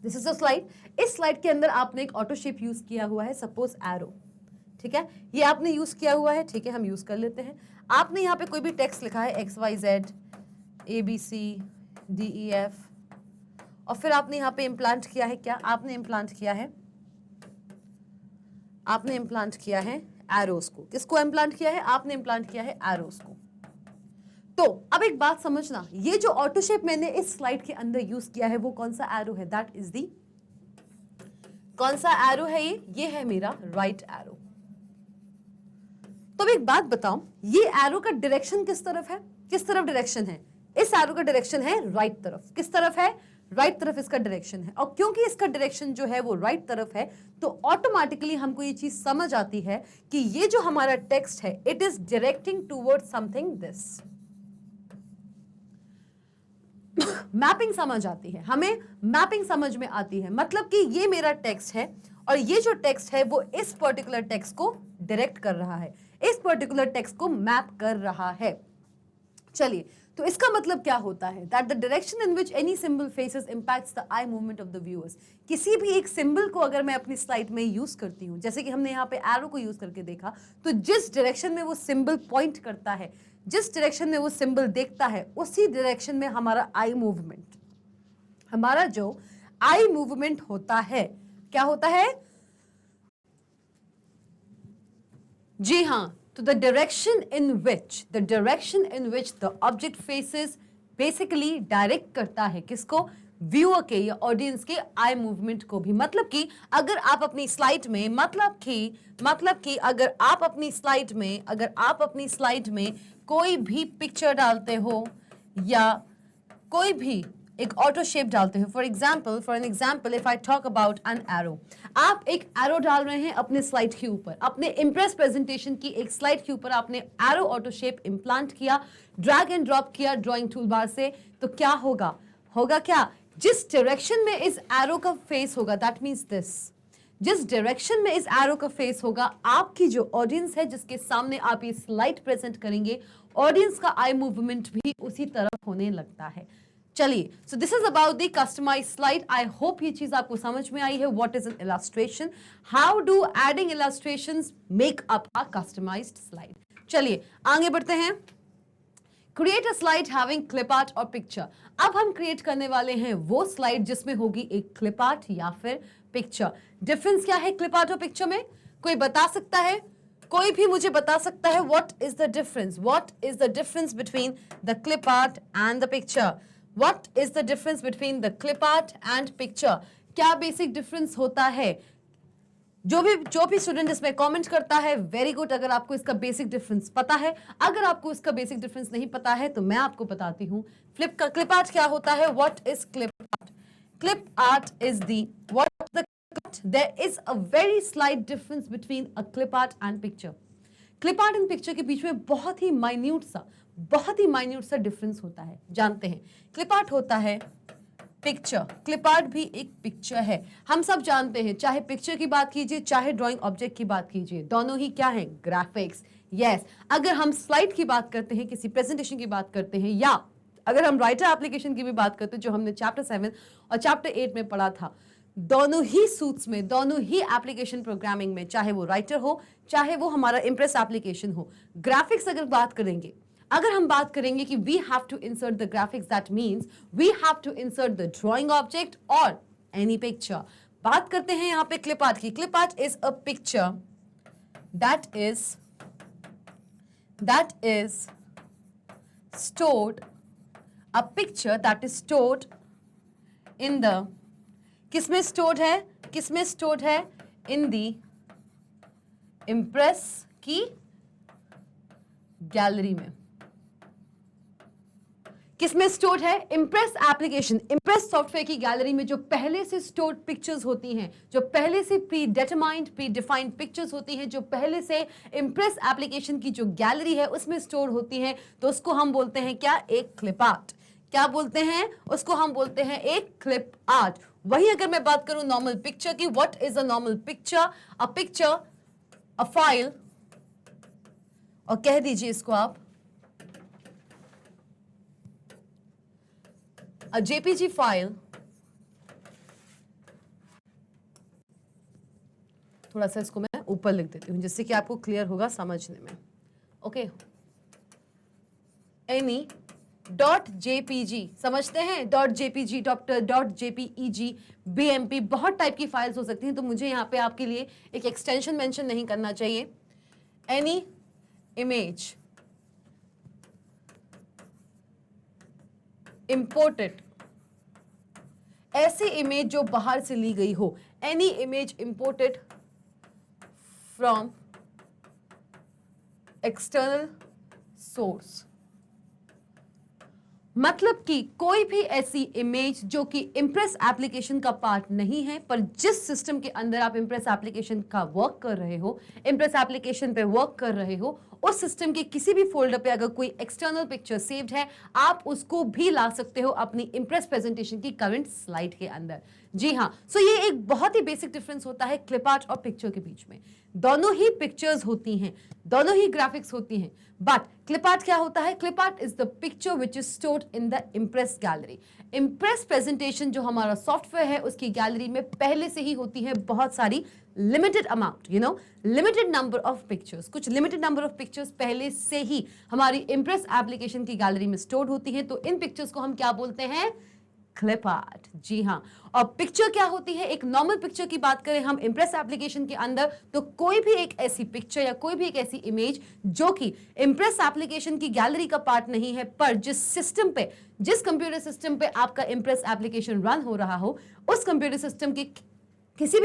this is your slide. इस स्लाइड के अंदर आपने एक ऑटो शेप यूज किया हुआ है, सपोज एरो, ठीक है, ये आपने यूज किया हुआ है, ठीक है, हम यूज कर लेते हैं। आपने यहाँ पे कोई भी टेक्स्ट लिखा है XYZ ABC DEF, और फिर आपने यहाँ पे इम्प्लांट किया है, क्या आपने इम्प्लांट किया है? आपने इम्प्लांट किया है एरोस को। किसको इम्प्लांट किया है? आपने इम्प्लांट किया है एरोस को। तो अब एक बात समझना, ये जो ऑटो शेप मैंने इस स्लाइड के अंदर यूज किया है वो कौन सा एरो है? दैट इज दी, कौन सा एरो है ये है मेरा राइट एरो। तो एक बात बताओ, ये एरो का डायरेक्शन किस तरफ है? किस तरफ डायरेक्शन है? इस एरो का डायरेक्शन है राइट तरफ। किस तरफ है? राइट तरफ इसका डायरेक्शन है। और क्योंकि इसका डायरेक्शन जो है वो राइट तरफ है, तो ऑटोमेटिकली हमको ये चीज समझ आती है कि ये जो हमारा टेक्स्ट है, it is directing toward something this. Mapping समझ आती है हमें, मैपिंग समझ में आती है, मतलब कि ये मेरा टेक्स्ट है और ये जो टेक्स्ट है वो इस पर्टिकुलर टेक्स्ट को डायरेक्ट कर रहा है, इस पर्टिकुलर टेक्स्ट को मैप कर रहा है। चलिए, तो इसका मतलब क्या होता है? That the direction in which any symbol faces impacts the eye movement of the viewers. किसी भी एक सिंबल को अगर मैं अपनी स्लाइड में यूज करती हूं, जैसे कि हमने यहाँ पे एरो को यूज करके देखा, तो जिस डायरेक्शन में वो सिंबल पॉइंट करता है, जिस डायरेक्शन में वो सिंबल देखता है, उसी डायरेक्शन में हमारा आई मूवमेंट, हमारा जो आई मूवमेंट होता है, क्या होता है? जी हाँ, तो the direction in which the object faces basically direct करता है किसको? व्यूअर के या ऑडियंस के आई मूवमेंट को भी। मतलब कि अगर आप अपनी स्लाइड में, मतलब कि अगर आप अपनी स्लाइड में कोई भी पिक्चर डालते हो या कोई भी एक ऑटो शेप डालते हो, for an example if I talk about an arrow, आप एक एरो डाल रहे हैं अपने स्लाइड के ऊपर, अपने इम्प्रेस प्रेजेंटेशन की एक स्लाइड के ऊपर आपने एरो ऑटो शेप इंप्लांट किया, ड्रैग एंड ड्रॉप किया ड्राइंग टूल बार से, तो क्या होगा? क्या? जिस डायरेक्शन में इस एरो का फेस होगा, दैट मीन्स दिस, जिस डायरेक्शन में इस एरो का फेस होगा, आपकी जो ऑडियंस है जिसके सामने आप ये स्लाइड प्रेजेंट करेंगे, ऑडियंस का आई मूवमेंट भी उसी तरफ होने लगता है। चलिए, so this is about the customized slide. I hope ये चीज आपको समझ में आई है। What is an illustration? How do adding illustrations make up a customized slide? चलिए आगे बढ़ते हैं। Create a slide having clip art और पिक्चर। अब हम क्रिएट करने वाले हैं वो स्लाइड जिसमें होगी एक क्लिप आर्ट या फिर पिक्चर। डिफरेंस क्या है क्लिप आर्ट और पिक्चर में? कोई बता सकता है? कोई भी मुझे बता सकता है what is the difference? What is the difference between the clip art and the picture? What is the difference between the clip art and picture? क्या बेसिक डिफरेंस होता है? जो भी स्टूडेंट इसमें कमेंट करता है, वेरी गुड। अगर आपको इसका बेसिक डिफरेंस पता है, अगर आपको इसका बेसिक डिफरेंस नहीं पता है तो मैं आपको बताती हूँ। क्लिप आर्ट क्या होता है? What is clip art? Clip art is there is a very slight difference between a clip art and picture. Clip art and picture के बीच में बहुत ही माइन्यूट सा डिफरेंस होता है। जानते हैं, क्लिप आर्ट होता है पिक्चर, क्लिप आर्ट भी एक पिक्चर है। हम सब जानते हैं, चाहे पिक्चर की बात कीजिए चाहे ड्राइंग ऑब्जेक्ट की बात कीजिए, दोनों ही क्या है, ग्राफिक्स। यस, अगर हम स्लाइड की बात करते हैं, किसी प्रेजेंटेशन की बात करते हैं, या अगर हम राइटर एप्लीकेशन की भी बात करते हैं जो हमने चैप्टर 7 और चैप्टर 8 में पढ़ा था, दोनों ही सूट्स में, दोनों ही एप्लीकेशन प्रोग्रामिंग में, चाहे वो राइटर हो चाहे वो हमारा इम्प्रेस एप्लीकेशन हो, ग्राफिक्स अगर बात करेंगे, अगर हम बात करेंगे कि we have to insert the graphics, that means we have to insert the drawing object और एनी पिक्चर। बात करते हैं यहां पे क्लिप आर्ट की। Clip art is a picture that is stored, a picture that is stored in the, किसमें stored है, in the impress की गैलरी में। किसमें स्टोर्ड है, इम्प्रेस एप्लीकेशन, इम्प्रेस सॉफ्टवेयर की गैलरी में जो पहले से स्टोर्ड पिक्चर्स होती हैं, जो पहले से प्री डिफाइंड पिक्चर्स होती हैं, जो पहले से इम्प्रेस एप्लीकेशन की जो गैलरी है उसमें स्टोर होती हैं, तो उसको हम बोलते हैं क्या, एक क्लिप आर्ट। क्या बोलते हैं उसको, हम बोलते हैं एक क्लिप आर्ट। वही अगर मैं बात करूं नॉर्मल पिक्चर की, what is a normal picture, a picture, a file, और कह दीजिए इसको आप a JPG फाइल, थोड़ा सा इसको मैं ऊपर लिख देती हूं जिससे कि आपको क्लियर होगा समझने में। ओके, एनी डॉट जेपीजी, समझते हैं, dot JPG, dot JPEG, BMP, बहुत टाइप की फाइल्स हो सकती हैं, तो मुझे यहाँ पे आपके लिए एक एक्सटेंशन मेंशन नहीं करना चाहिए। एनी इमेज इंपोर्टेड, ऐसी इमेज जो बाहर से ली गई हो, any image imported from external source, मतलब कि कोई भी ऐसी इमेज जो कि इम्प्रेस एप्लीकेशन का पार्ट नहीं है, पर जिस सिस्टम के अंदर आप इम्प्रेस एप्लीकेशन का वर्क कर रहे हो, इम्प्रेस एप्लीकेशन पे वर्क कर रहे हो, उस सिस्टम के किसी भी फोल्डर पे अगर कोई एक्सटर्नल पिक्चर सेव्ड है, आप उसको भी ला सकते हो अपनी इम्प्रेस प्रेजेंटेशन की करंट स्लाइड के अंदर। जी हाँ, सो ये एक बहुत ही बेसिक डिफरेंस होता है क्लिप आर्ट और पिक्चर के बीच में। दोनों ही पिक्चर्स होती हैं, दोनों ही ग्राफिक्स होती हैं, बट क्लिप आर्ट क्या होता है, clip art is the picture which is stored in the impress gallery. Impress presentation जो हमारा सॉफ्टवेयर है उसकी गैलरी में पहले से ही होती है बहुत सारी limited amount, limited number of pictures, कुछ लिमिटेड नंबर ऑफ पिक्चर्स पहले से ही हमारी इम्प्रेस एप्लीकेशन की गैलरी में स्टोर्ड होती हैं, तो इन पिक्चर्स को हम क्या बोलते हैं, क्लिप आर्ट। जी हाँ, और पिक्चर क्या होती है, एक नॉर्मल पिक्चर की बात करें हम इम्प्रेस एप्लीकेशन के अंदर, तो कोई भी एक ऐसी पिक्चर या कोई भी एक ऐसी इमेज जो कि इम्प्रेस एप्लीकेशन की गैलरी का पार्ट नहीं है, पर जिस सिस्टम पे, जिस कंप्यूटर सिस्टम पे आपका इम्प्रेस एप्लीकेशन रन हो रहा हो, उस कंप्यूटर सिस्टम के किसी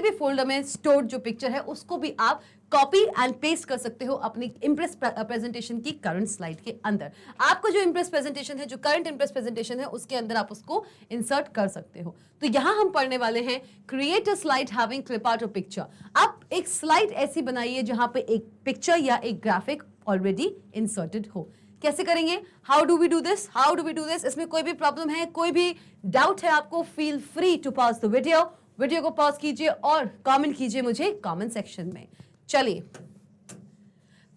भी फोल्डर में स्टोर्ड जो पिक्चर है उसको भी आप कॉपी एंड पेस्ट कर सकते हो अपनी इम्प्रेस प्रेजेंटेशन की करंट स्लाइड के अंदर। आपको जो इम्प्रेस प्रेजेंटेशन है, जो करंट इम्प्रेस प्रेजेंटेशन है, उसके अंदर आप उसको इंसर्ट कर सकते हो। तो यहां हम पढ़ने वाले हैं create a slide having clip art और पिक्चर। आप एक स्लाइड ऐसी बनाइए जहां पे एक पिक्चर या एक ग्राफिक ऑलरेडी इंसर्टेड हो। कैसे करेंगे, how do we do this, इसमें कोई भी प्रॉब्लम है, कोई भी डाउट है आपको, feel free to pause the video को पॉज कीजिए और कमेंट कीजिए मुझे कमेंट सेक्शन में। चलिए,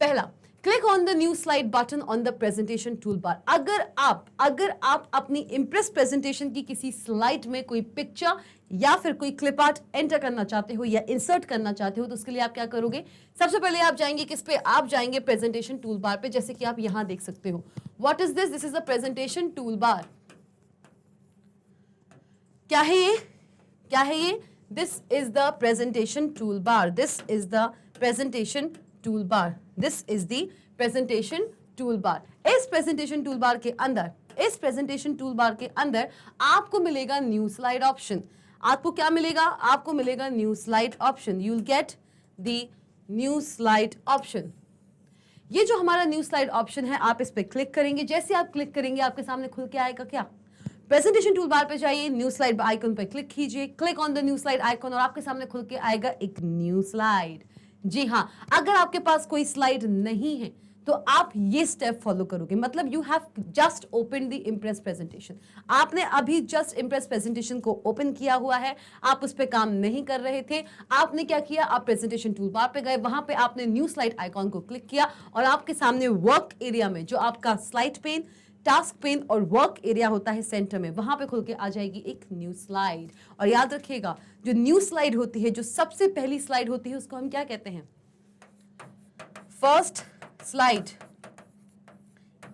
पहला, click on the new slide button on the presentation tool bar. अगर आप अपनी इम्प्रेस प्रेजेंटेशन की किसी स्लाइड में कोई पिक्चर या फिर कोई क्लिप आर्ट एंटर करना चाहते हो या इंसर्ट करना चाहते हो, तो उसके लिए आप क्या करोगे, सबसे पहले आप जाएंगे किस पे, आप जाएंगे प्रेजेंटेशन टूल बार पे, जैसे कि आप यहां देख सकते हो। What is this, this is the presentation tool bar. क्या है ये, this is the presentation tool bar, this is the presentation tool bar, this is the presentation tool bar. इस प्रेजेंटेशन टूल बार के अंदर आपको मिलेगा न्यू स्लाइड ऑप्शन। आपको क्या मिलेगा, आपको मिलेगा new slide option. You will get the new slide option. ये जो हमारा न्यू स्लाइड ऑप्शन है, आप इस पे क्लिक करेंगे। जैसे आप क्लिक करेंगे आपके सामने खुल के आएगा क्या, प्रेजेंटेशन टूल बार पे जाइए, न्यू स्लाइड आइकन पे क्लिक कीजिए, click on the new slide icon, और आपके सामने खुल के आएगा एक न्यू स्लाइड। जी हाँ, अगर आपके पास कोई स्लाइड नहीं है तो आप ये स्टेप फॉलो करोगे, मतलब you have just open the impress presentation. आपने अभी जस्ट इम्प्रेस प्रेजेंटेशन को ओपन किया हुआ है, आप उस पर काम नहीं कर रहे थे। आपने क्या किया, आप प्रेजेंटेशन टूल बार पे गए, वहां पे आपने न्यू स्लाइड आइकॉन को क्लिक किया और आपके सामने वर्क एरिया में जो आपका स्लाइड पेन, टास्क पेन और वर्क एरिया होता है सेंटर में, वहां पे खुल के आ जाएगी एक न्यू स्लाइड। और याद रखिएगा, जो न्यू स्लाइड होती है, जो सबसे पहली स्लाइड होती है, उसको हम क्या कहते हैं, first slide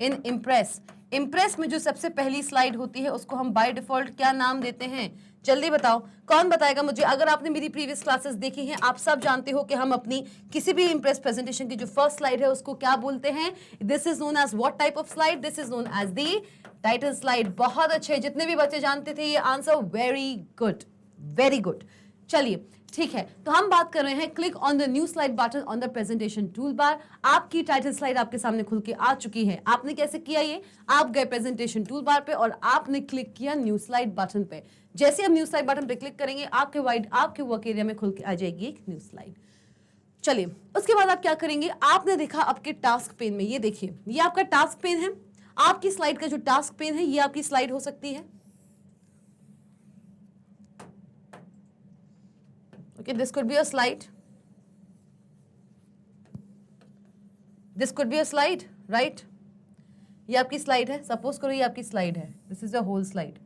in impress. Impress में जो सबसे पहली स्लाइड होती है उसको हम बाय डिफॉल्ट क्या नाम देते हैं, जल्दी बताओ, कौन बताएगा मुझे। अगर आपने मेरी प्रीवियस क्लासेस देखी हैं, आप सब जानते हो कि हम अपनी किसी भी इम्प्रेस प्रेजेंटेशन की जो फर्स्ट स्लाइड है उसको क्या बोलते हैं, this is known as what type of slide, this is known as the title slide. बहुत अच्छे, जितने भी बच्चे जानते थे ये answer, very good, very good. चलिए ठीक है, तो हम बात कर रहे हैं click on the new slide button on the presentation tool bar. आपकी टाइटल स्लाइड आपके सामने खुल के आ चुकी है। आपने कैसे किया ये, आप गए प्रेजेंटेशन टूल बार पे और आपने क्लिक किया न्यू स्लाइड बटन पे। जैसे हम न्यू स्लाइड बटन पे क्लिक करेंगे, आपके वर्क एरिया में खुल के आ जाएगी एक न्यू स्लाइड। चलिए, उसके बाद आप क्या करेंगे, आपने देखा आपके टास्क पेन में, ये देखिए, ये आपका टास्क पेन है। आपकी स्लाइड का जो टास्क पेन है, ये आपकी स्लाइड हो सकती है। Okay, this could be a slide. This could be a slide, right? ये आपकी स्लाइड है, सपोज करो ये आपकी स्लाइड है, this is a whole slide.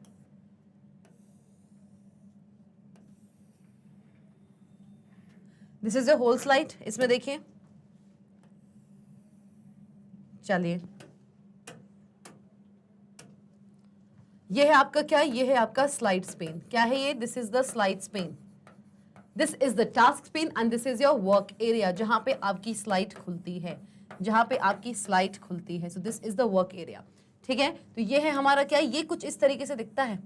This is a whole slide, इसमें देखिए, चलिए, ये है आपका क्या, ये है आपका स्लाइड्स पेन। क्या है ये, this is the slides pane, this is the task pane and this is your work area, जहां पे आपकी स्लाइड खुलती है, जहां पे आपकी स्लाइड खुलती है। So this is the work area, ठीक है। तो ये है हमारा क्या, ये कुछ इस तरीके से दिखता है,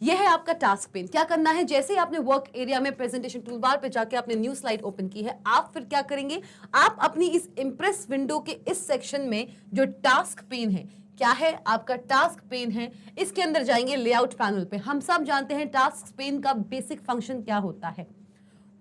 ये है आपका टास्क पेन। क्या करना है, जैसे ही आपने वर्क एरिया में प्रेजेंटेशन टूल बार पे जाके आपने न्यू स्लाइड ओपन की है, आप फिर क्या करेंगे, आप अपनी इस इंप्रेस विंडो के इस सेक्शन में जो टास्क पेन है, क्या है आपका टास्क पेन है, इसके अंदर जाएंगे लेआउट पैनल पे। हम सब जानते हैं टास्क पेन का बेसिक फंक्शन क्या होता है।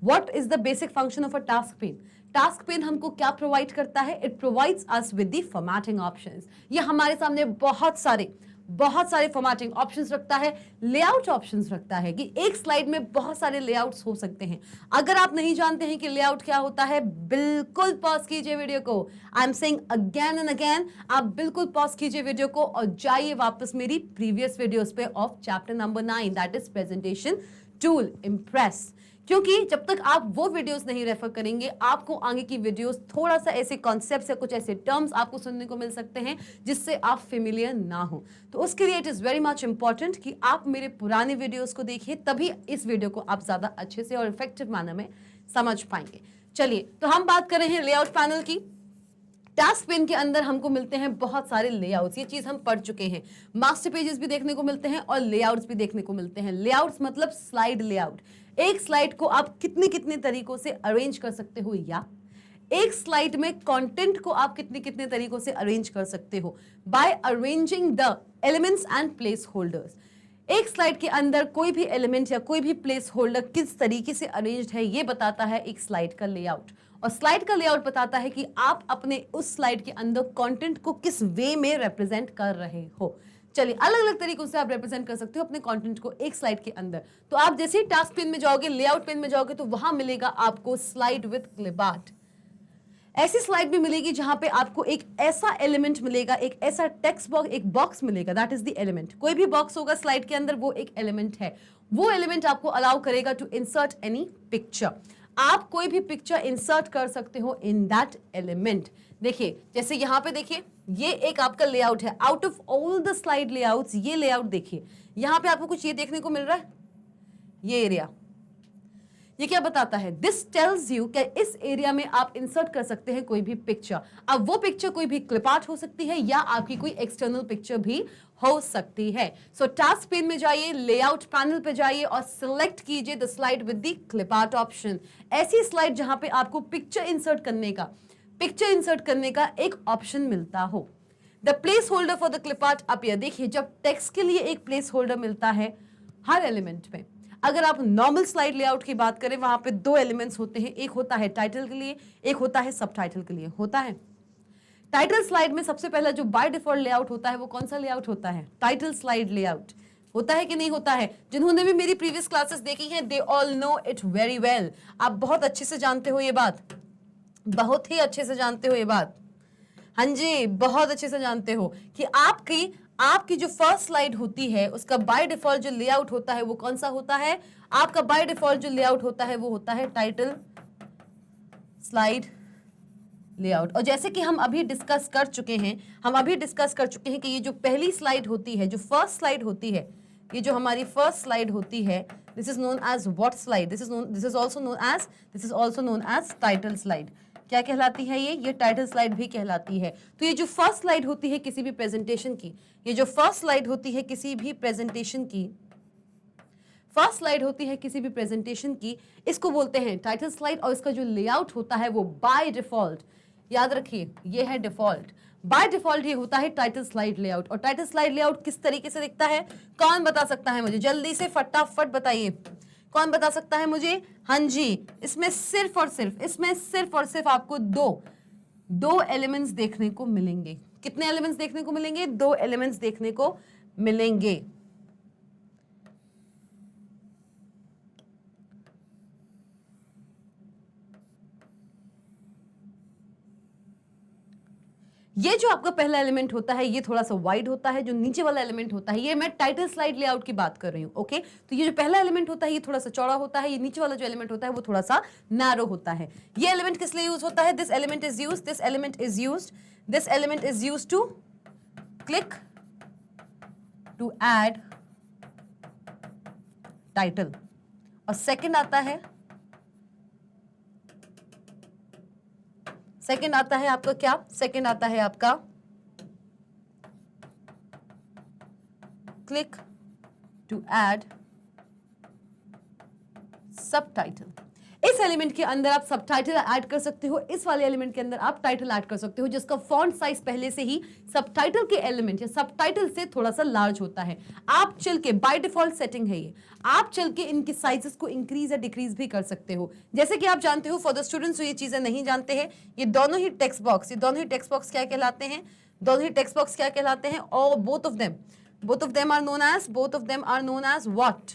What is the basic function of a task pane? Task pen हमको क्या प्रोवाइड करता है, it provides us with the formatting options. ये हमारे सामने बहुत सारे फॉर्मेटिंग ऑप्शंस रखता है, लेआउट ऑप्शंस रखता है, कि एक स्लाइड में बहुत सारे लेआउट्स हो सकते हैं। अगर आप नहीं जानते हैं कि लेआउट क्या होता है, बिल्कुल पॉज कीजिए वीडियो को। I am saying again and again, आप बिल्कुल पॉज कीजिए वीडियो को और जाइए वापस मेरी प्रीवियस वीडियोस पे of chapter number 9, that is presentation tool impress. क्योंकि जब तक आप वो वीडियोस नहीं रेफर करेंगे, आपको आगे की वीडियोस थोड़ा सा ऐसे कॉन्सेप्ट्स या कुछ ऐसे टर्म्स आपको सुनने को मिल सकते हैं जिससे आप फेमिलियर ना हो। तो उसके लिए it is very much important कि आप मेरे पुराने वीडियोस को देखिए, तभी इस वीडियो को आप ज्यादा अच्छे से और इफेक्टिव मैनर में समझ पाएंगे। चलिए, तो हम बात कर रहे हैं लेआउट पैनल की। टास्क पेन के अंदर हमको मिलते हैं बहुत सारे लेआउट्स, ये चीज हम पढ़ चुके हैं। मास्टर पेजेस भी देखने को मिलते हैं और लेआउट्स भी देखने को मिलते हैं। लेआउट्स मतलब स्लाइड लेआउट। एक स्लाइड को आप कितने कितने तरीकों से अरेंज कर सकते हो, या एक स्लाइड में कंटेंट को आप कितने कितने तरीकों से अरेंज कर सकते हो, by arranging the elements and place holders. एक स्लाइड के अंदर कोई भी एलिमेंट या कोई भी प्लेस होल्डर किस तरीके से अरेंज्ड है, ये बताता है एक स्लाइड का लेआउट। और स्लाइड का लेआउट बताता है कि आप अपने उस स्लाइड के अंदर कंटेंट को किस वे में रिप्रेजेंट कर रहे हो। चलिए, अलग अलग तरीकों से आप रिप्रेजेंट कर सकते हो अपने कंटेंट को एक स्लाइड के अंदर। तो आप जैसे ही टास्क पेन में जाओगे, लेआउट पेन में जाओगे, तो वहां मिलेगा आपको स्लाइड विद क्लिपआर्ट। ऐसी स्लाइड भी मिलेगी जहां पे आपको एक ऐसा एलिमेंट मिलेगा, एक ऐसा टेक्स्ट बॉक्स, एक बॉक्स मिलेगा, दैट इज द एलिमेंट। कोई भी बॉक्स होगा स्लाइड के अंदर, वो एक एलिमेंट है। वो एलिमेंट आपको अलाउ करेगा टू इंसर्ट एनी पिक्चर। आप कोई भी पिक्चर इंसर्ट कर सकते हो इन दैट एलिमेंट। देखिए, जैसे यहां पे देखिए, ये एक आपका लेआउट है। Out of all the slide layouts, ये लेआउट देखिए, यहां पे आपको कुछ ये देखने को मिल रहा है, ये एरिया। ये क्या बताता है, दिस टेल्स यू कि इस एरिया में आप इंसर्ट कर सकते हैं कोई भी पिक्चर। अब वो पिक्चर कोई भी क्लिप आर्ट हो सकती है या आपकी कोई एक्सटर्नल पिक्चर भी हो सकती है। सो टास्क पेन में जाइए, लेआउट पैनल पे जाइए और सिलेक्ट कीजिए the slide with the clip art option. ऐसी स्लाइड जहां पे आपको पिक्चर इंसर्ट करने का एक ऑप्शन मिलता हो। The place holder for the clip art appear. देखिए, जब टेक्स्ट के लिए एक प्लेस होल्डर मिलता है हर एलिमेंट में, अगर आप नॉर्मल स्लाइड लेआउट की बात करें, वहां पे दो एलिमेंट्स होते हैं, एक होता है टाइटल के लिए, एक होता है सब टाइटल के लिए। होता है टाइटल स्लाइड में सबसे पहला जो बाय डिफॉल्ट लेआउट होता है वो कौन सा लेआउट होता है? Title slide layout. होता है कि नहीं होता है? जिन्होंने भी मेरी प्रीवियस क्लासेस देखी हैं, they all know it very well. आप बहुत अच्छे से जानते हो ये बात, बहुत ही अच्छे से जानते हो ये बात। हाँ जी, बहुत अच्छे से जानते हो कि आपकी जो फर्स्ट स्लाइड होती है उसका बाय डिफॉल्ट जो लेआउट होता है वो कौन सा होता है? आपका बाय डिफॉल्ट जो लेआउट होता है वो होता है टाइटल स्लाइड लेआउट। और जैसे कि हम अभी डिस्कस कर चुके हैं कि ये जो पहली स्लाइड होती है, जो फर्स्ट स्लाइड होती है, ये जो हमारी फर्स्ट स्लाइड होती है, this is known as what slide, this is also known as title slide. क्या कहलाती है ये टाइटल स्लाइड भी कहलाती है। तो ये जो फर्स्ट स्लाइड होती है किसी भी प्रेजेंटेशन की, ये जो फर्स्ट स्लाइड होती है किसी भी प्रेजेंटेशन की, फर्स्ट स्लाइड होती है किसी भी प्रेजेंटेशन की, इसको बोलते हैं टाइटल स्लाइड। और इसका जो लेआउट होता है वो बाय डिफॉल्ट, याद रखिए ये है डिफॉल्ट, बाय डिफॉल्ट ये होता है टाइटल स्लाइड लेआउट। और टाइटल स्लाइड लेआउट किस तरीके से दिखता है? कौन बता सकता है मुझे? जल्दी से फटाफट बताइए, कौन बता सकता है मुझे? हाँ जी, इसमें सिर्फ और सिर्फ आपको दो एलिमेंट्स देखने को मिलेंगे। कितने एलिमेंट्स देखने को मिलेंगे? 2 एलिमेंट्स देखने को मिलेंगे। ये जो आपका पहला एलिमेंट होता है ये थोड़ा सा वाइड होता है, जो नीचे वाला एलिमेंट होता है, ये मैं टाइटल स्लाइड लेआउट की बात कर रही हूं। ओके, तो ये जो पहला एलिमेंट होता है ये थोड़ा सा चौड़ा होता है, ये नीचे वाला जो एलिमेंट होता है वो थोड़ा सा नैरो होता है। ये एलिमेंट किस लिए यूज होता है? This element is used to click to add title. और सेकंड आता है आपका क्या? सेकंड आता है आपका click to add sub title. इस एलिमेंट के अंदर आप सब टाइटल ऐड कर सकते हो, इस वाले एलिमेंट के अंदर आप टाइटल ऐड कर सकते हो, जिसका फॉन्ट साइज पहले से ही सब टाइटल के एलिमेंट या सब टाइटल से थोड़ा सा लार्ज होता है। आप चल के बाय डिफॉल्ट सेटिंग है ये, आप चल के इनके साइजेस को इंक्रीज या डिक्रीज भी कर सकते हो। जैसे कि आप जानते हो, फॉर द स्टूडेंट्स जो ये चीजें नहीं जानते हैं, ये दोनों ही टेक्स्ट बॉक्स क्या कहलाते हैं? और both of them are known as what?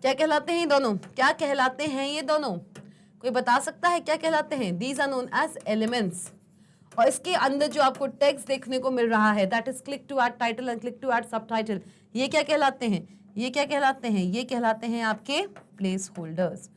क्या कहलाते हैं ये दोनों? क्या कहलाते हैं ये दोनों? कोई बता सकता है क्या कहलाते हैं? These are known as elements. और इसके अंदर जो आपको टेक्स्ट देखने को मिल रहा है, that is click to add title and click to add sub title, ये क्या कहलाते हैं? ये कहलाते हैं आपके प्लेस होल्डर्स।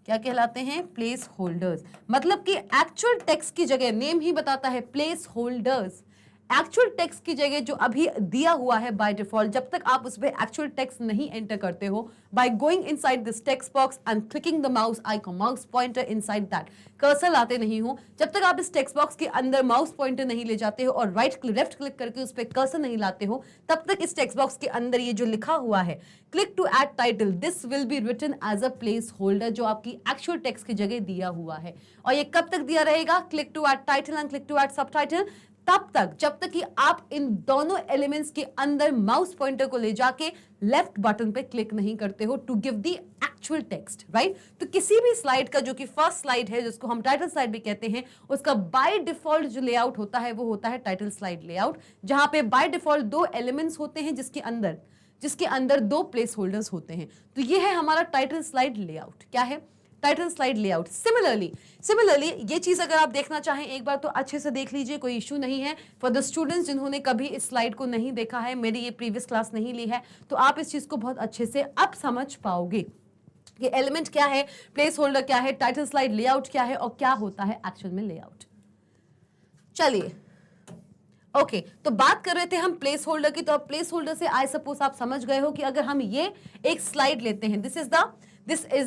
क्या कहलाते हैं? Place holders. मतलब कि एक्चुअल टेक्स्ट की जगह, नेम ही बताता है प्लेस होल्डर्स, एक्चुअल टेक्स्ट की जगह जो अभी दिया हुआ है बाय डिफॉल्ट, जब तक आप उस पर एक्चुअल टेक्स्ट नहीं एंटर करते हो, by going inside this text box and clicking the mouse icon, mouse pointer inside that, cursor लाते नहीं हो, जब तक आप इस टेक्स्ट बॉक्स के अंदर माउस पॉइंटर नहीं ले जाते हो और लेफ्ट क्लिक करके उस पर कर्सर नहीं लाते हो, तब तक इस टेक्स्ट बॉक्स के अंदर ये जो लिखा हुआ है click to add title, this will be written as a place holder, जो आपकी एक्चुअल टेक्स्ट की जगह दिया हुआ है। और ये कब तक दिया रहेगा? Click to add title and click to add sub title, तब तक जब तक कि आप इन दोनों एलिमेंट्स के अंदर माउस पॉइंटर को ले जाके लेफ्ट बटन पे क्लिक नहीं करते हो to give the actual text, right? तो किसी भी स्लाइड का, जो कि फर्स्ट स्लाइड है, जिसको हम टाइटल स्लाइड भी कहते हैं, उसका बाय डिफॉल्ट जो लेआउट होता है वो होता है टाइटल स्लाइड लेआउट, जहां पे बाय डिफॉल्ट 2 एलिमेंट्स होते हैं जिसके अंदर 2 प्लेस होल्डर्स होते हैं। तो ये है हमारा टाइटल स्लाइड लेआउट। क्या है? Title slide layout. सिमिलरली ये चीज अगर आप देखना चाहें एक बार तो अच्छे से देख लीजिए, कोई इशू नहीं है। फॉर द स्टूडेंट्स जिन्होंने कभी इस स्लाइड को नहीं देखा है, मेरी ये प्रीवियस क्लास नहीं ली है, तो आप इस चीज को बहुत अच्छे से अब समझ पाओगे कि एलिमेंट क्या है, प्लेस होल्डर क्या है, टाइटल स्लाइड लेआउट क्या है और क्या होता है एक्चुअल में लेआउट। चलिए ओके, तो बात कर रहे थे हम प्लेस होल्डर की। तो अब प्लेस होल्डर से आई सपोज आप समझ गए हो कि अगर हम ये एक स्लाइड लेते हैं, this is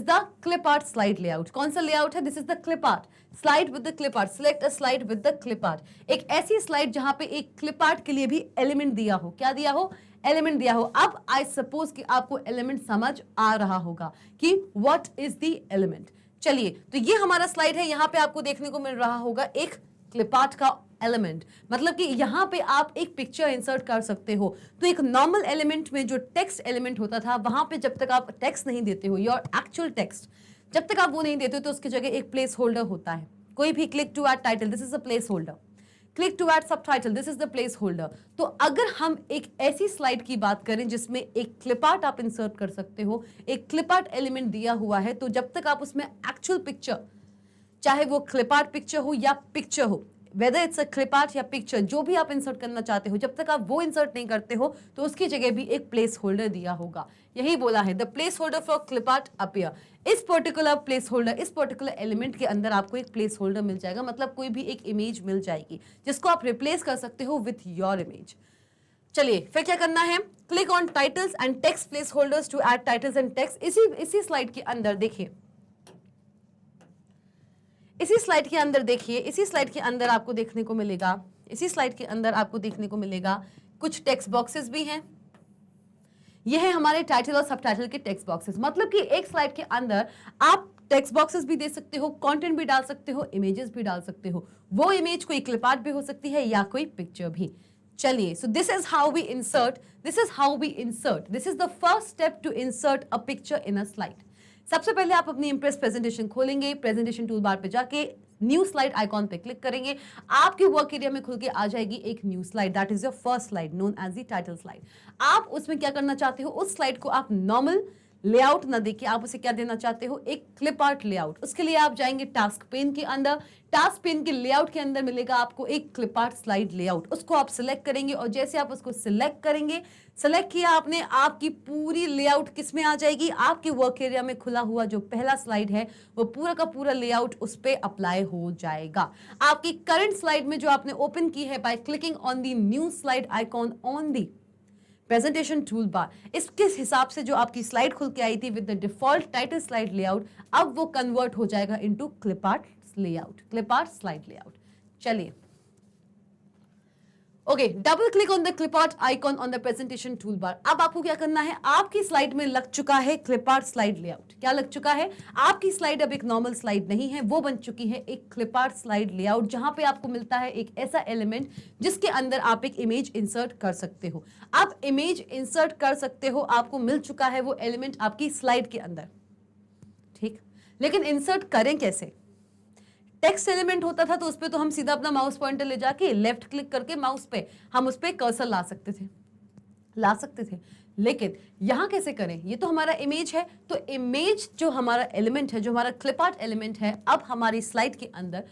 the clip art slide layout. कौन सा लेआउट है? This is the clip art slide with the clip art. Select a slide with the clip art. एक ऐसी स्लाइड जहां पे एक क्लिप आर्ट के लिए भी एलिमेंट दिया हो। क्या दिया हो? एलिमेंट दिया हो। अब आई सपोज कि आपको एलिमेंट समझ आ रहा होगा कि व्हाट इज द एलिमेंट। चलिए, तो ये हमारा स्लाइड है, यहां पे आपको देखने को मिल रहा होगा एक क्लिप आर्ट का एलिमेंट, मतलब कि यहाँ पे आप एक पिक्चर इंसर्ट कर सकते हो। तो एक नॉर्मल एलिमेंट में जो टेक्स्ट एलिमेंट होता था, वहां पे जब तक आप टेक्स्ट नहीं देते हो, योर एक्चुअल टेक्स्ट, जब तक आप वो नहीं देते हो तो उसकी जगह एक प्लेस होल्डर होता है। कोई भी click to add title, this is a place holder. Click to add subtitle, this is the place holder. तो अगर हम एक ऐसी स्लाइड की बात करें जिसमें एक क्लिप आर्ट आप इंसर्ट कर सकते हो, एक क्लिप आर्ट एलिमेंट दिया हुआ है, तो जब तक आप उसमें एक्चुअल पिक्चर, चाहे वो क्लिप आर्ट पिक्चर हो या पिक्चर हो, whether it's a clip art या पिक्चर, जो भी आप इंसर्ट करना चाहते हो, जब तक आप वो इंसर्ट नहीं करते हो तो उसकी जगह भी एक प्लेस होल्डर दिया होगा। यही बोला है, the place holder for clip art appear. इस पर्टिकुलर प्लेस होल्डर, इस पर्टिकुलर एलिमेंट के अंदर आपको एक प्लेस होल्डर मिल जाएगा, मतलब कोई भी एक इमेज मिल जाएगी जिसको आप रिप्लेस कर सकते हो विथ योर इमेज। चलिए फिर क्या करना है, click on titles and text place holders to add titles and text. इसी स्लाइड के अंदर देखिए, इसी स्लाइड के अंदर देखिए, इसी स्लाइड के अंदर आपको देखने को मिलेगा, इसी स्लाइड के अंदर आपको देखने को मिलेगा कुछ टेक्स्ट बॉक्सेस भी हैं। यह है हमारे टाइटल और सबटाइटल के टेक्स्ट बॉक्सेस। मतलब कि एक स्लाइड के अंदर आप टेक्स्ट बॉक्सेस भी दे सकते हो, कंटेंट भी डाल सकते हो, इमेजेस भी डाल सकते हो। वो इमेज कोई क्लिप आर्ट भी हो सकती है या कोई पिक्चर भी। चलिए, so this is how we insert, this is the first step to insert a picture in a slide. सबसे पहले आप अपनी इंप्रेस प्रेजेंटेशन खोलेंगे, प्रेजेंटेशन टूल बार पे जाके न्यू स्लाइड आइकॉन पे क्लिक करेंगे, आपके वर्क एरिया में खुल के आ जाएगी एक new slide, that is your first slide known as the title slide. आप उसमें क्या करना चाहते हो, उस स्लाइड को आप नॉर्मल लेआउट ना देखिए, आप उसे क्या देना चाहते हो, एक क्लिप आर्ट लेआउट। उसके लिए आप जाएंगे टास्क पेन के अंदर, टास्क पेन के लेआउट के अंदर मिलेगा आपको एक क्लिप आर्ट स्लाइड लेआउट, उसको आप सिलेक्ट करेंगे और जैसे आप उसको सिलेक्ट करेंगे, सेलेक्ट किया आपने, आपकी पूरी लेआउट किस में आ जाएगी, आपके वर्क एरिया में खुला हुआ जो पहला स्लाइड है वो पूरा का पूरा लेआउट उस पे अप्लाई हो जाएगा। आपकी करंट स्लाइड में जो आपने ओपन की है by clicking on the new slide icon on the presentation tool bar, इसके हिसाब से जो आपकी स्लाइड खुल के आई थी with the default title slide layout, अब वो कन्वर्ट हो जाएगा into clip art layout, clip art slide layout. चलिए, okay, double click on the clip art icon on the presentation tool bar. अब आपको क्या करना है, आपकी स्लाइड में लग चुका है क्लिप आर्ट स्लाइड लेआउट। क्या लग चुका है, आपकी स्लाइड अब एक नॉर्मल स्लाइड नहीं है, वो बन चुकी है एक क्लिप आर्ट स्लाइड लेआउट, जहां पे आपको मिलता है एक ऐसा एलिमेंट जिसके अंदर आप एक इमेज इंसर्ट कर सकते हो। आप इमेज इंसर्ट कर सकते हो, आपको मिल चुका है वो एलिमेंट आपकी स्लाइड के अंदर, ठीक। लेकिन इंसर्ट करें कैसे, टेक्स्ट एलिमेंट होता था तो उस पे तो हम सीधा अपना माउस पॉइंटर ले जाके लेफ्ट क्लिक करके माउस पे हम उस पे कर्सर ला सकते थे। लेकिन यहां कैसे करें, ये तो हमारा इमेज है, तो इमेज जो हमारा एलिमेंट है, जो हमारा क्लिप आर्ट एलिमेंट है, अब हमारी स्लाइड के अंदर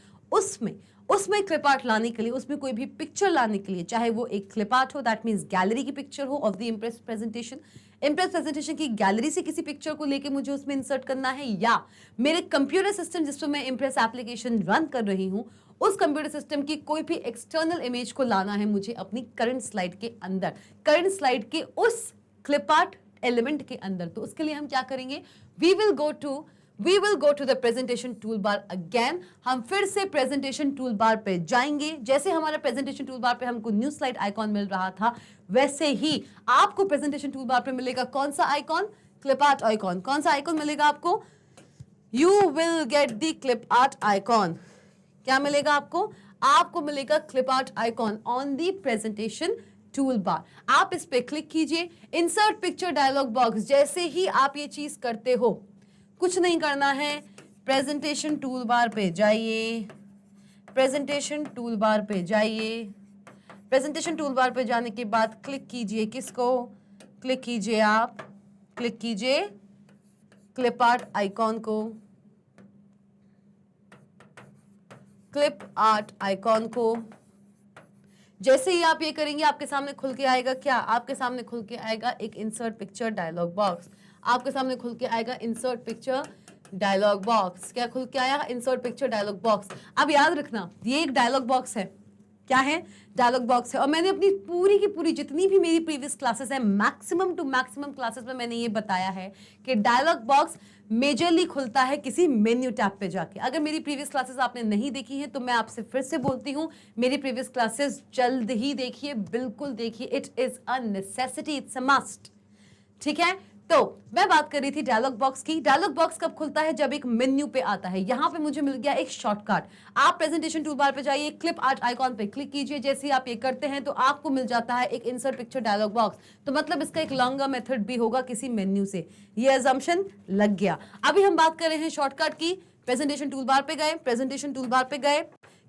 उसमें क्लिप आर्ट लाने के लिए, उसमें कोई भी पिक्चर लाने के लिए, चाहे वो एक क्लिप आर्ट हो, दैट मीन्स गैलरी की पिक्चर हो ऑफ द इम्प्रेस प्रेजेंटेशन की गैलरी से किसी पिक्चर को लेके मुझे उसमें इंसर्ट करना है, या मेरे कंप्यूटर सिस्टम जिस पर मैं इम्प्रेस एप्लीकेशन रन कर रही हूं, उस कंप्यूटर सिस्टम की कोई भी एक्सटर्नल इमेज को लाना है मुझे अपनी करंट स्लाइड के अंदर, करंट स्लाइड के उस क्लिप आर्ट एलिमेंट के अंदर। तो उसके लिए हम क्या करेंगे, we will go to the presentation tool bar again. हम फिर से प्रेजेंटेशन टूल बार पे जाएंगे, जैसे हमारे प्रेजेंटेशन टूल बार पे हमको न्यू स्लाइड आइकॉन मिल रहा था, वैसे ही आपको प्रेजेंटेशन टूल बार पे मिलेगा कौन सा आइकॉन, क्लिप आर्ट आइकॉन। कौन सा आइकॉन मिलेगा आपको, you will get the clip art icon. क्या मिलेगा आपको मिलेगा clip art icon on the presentation tool bar. आप इस पे क्लिक कीजिए, इंसर्ट पिक्चर डायलॉग बॉक्स। जैसे ही आप ये चीज करते हो, कुछ नहीं करना है, प्रेजेंटेशन टूल बार पे जाइए, प्रेजेंटेशन टूल बार पे जाइए, प्रेजेंटेशन टूल बार पे जाने के बाद क्लिक कीजिए, किसको क्लिक कीजिए, आप क्लिक कीजिए क्लिप आर्ट आइकॉन को, क्लिप आर्ट आइकॉन को। जैसे ही आप ये करेंगे, आपके सामने खुल के आएगा क्या, आपके सामने खुल के आएगा एक इंसर्ट पिक्चर डायलॉग बॉक्स। आपके सामने खुल के आएगा इंसर्ट पिक्चर डायलॉग बॉक्स। क्या खुल के आया, इंसर्ट पिक्चर डायलॉग बॉक्स। अब याद रखना, ये एक डायलॉग बॉक्स है, क्या है, डायलॉग बॉक्स है। और मैंने अपनी पूरी की पूरी जितनी भी मेरी प्रीवियस क्लासेस है, मैक्सिमम टू मैक्सिमम क्लासेस में मैंने ये बताया है कि डायलॉग बॉक्स मेजरली खुलता है किसी मेन्यू टैब पे जाके। अगर मेरी प्रीवियस क्लासेस आपने नहीं देखी हैं तो मैं आपसे फिर से बोलती हूँ, मेरी प्रीवियस क्लासेस जल्द ही देखिए, बिल्कुल देखिए, it is a necessity, it's a must, ठीक है। तो मैं बात कर रही थी डायलॉग बॉक्स की। डायलॉग बॉक्स कब खुलता है? जब एक मेन्यू पे आता है। यहां पे मुझे मिल गया एक शॉर्टकट। आप प्रेजेंटेशन टूल बार पे जाइए, क्लिप आर्ट आइकॉन पे क्लिक कीजिए। जैसे ही आप ये करते हैं तो आपको मिल जाता है एक इंसर्ट पिक्चर डायलॉग बॉक्स। तो मतलब इसका एक लॉन्गर मेथड भी होगा किसी मेन्यू से। ये अजम्पशन लग गया। अभी हम बात कर रहे हैं शॉर्टकट की। प्रेजेंटेशन टूल बार पे गए, प्रेजेंटेशन टूल बार पे गए,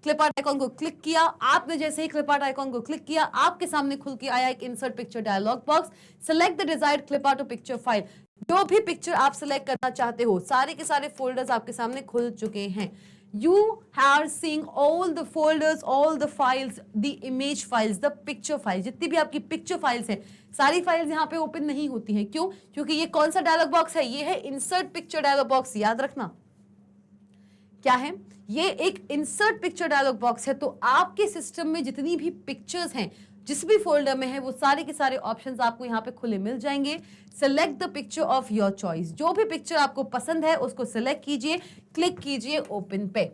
क्लिप आर्ट आइकॉन को क्लिक किया। आपने जैसे ही क्लिप आर्ट आइकॉन को क्लिक किया, आपके सामने खुल के आया एक insert picture dialog box. Select the desired clip art और पिक्चर फाइल। जो भी पिक्चर आप सिलेक्ट करना चाहते हो, सारे के सारे फोल्डर्स आपके सामने खुल चुके हैं। You are seeing all the folders, all the files, the image files, the picture files। जितनी भी आपकी पिक्चर फाइल्स हैं, सारी फाइल्स यहाँ पे ओपन नहीं होती हैं। क्यों? क्योंकि ये कौन सा डायलॉग बॉक्स है? ये है इंसर्ट पिक्चर डायलॉग बॉक्स। याद रखना क्या है ये, एक इंसर्ट पिक्चर डायलॉग बॉक्स है। तो आपके सिस्टम में जितनी भी पिक्चर्स हैं, जिस भी फोल्डर में है, वो सारे के सारे ऑप्शंस आपको यहाँ पे खुले मिल जाएंगे। Select the picture of your choice. जो भी पिक्चर आपको पसंद है उसको सिलेक्ट कीजिए, क्लिक कीजिए ओपन पे।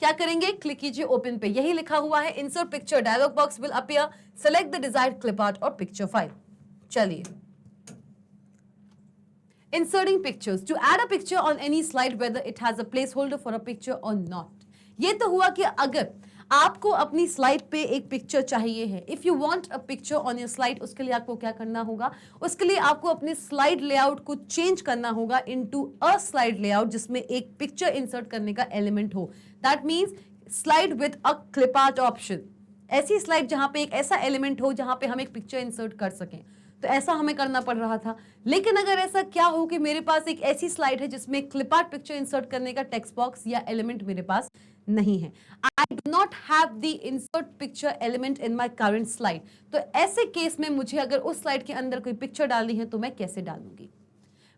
क्या करेंगे? क्लिक कीजिए ओपन पे। यही लिखा हुआ है insert picture dialog box will appear, select the desired clip art और पिक्चर फाइल। चलिए, inserting pictures to add a picture on any slide whether it has a placeholder for a picture or not। ये तो हुआ कि अगर आपको अपनी slide पे एक पिक्चर चाहिए है, if you want a picture on your slide, उसके लिए आपको क्या करना होगा? उसके लिए आपको अपने स्लाइड लेआउट को चेंज करना होगा इनटू अ स्लाइड लेआउट जिसमें एक पिक्चर इंसर्ट करने का एलिमेंट हो। That means slide with a clip art option. ऐसी स्लाइड जहां पे एक ऐसा एलिमेंट हो जहां पे हम एक पिक्चर इंसर्ट कर सकें। तो ऐसा हमें करना पड़ रहा था। लेकिन अगर ऐसा क्या हो कि मेरे पास एक ऐसी स्लाइड है जिसमें क्लिप आर्ट पिक्चर इंसर्ट करने का टेक्स्ट बॉक्स या एलिमेंट मेरे पास नहीं है, I do not have the insert picture element in my current slide. तो ऐसे केस में मुझे अगर उस स्लाइड के अंदर कोई पिक्चर डालनी है तो मैं कैसे डालूंगी?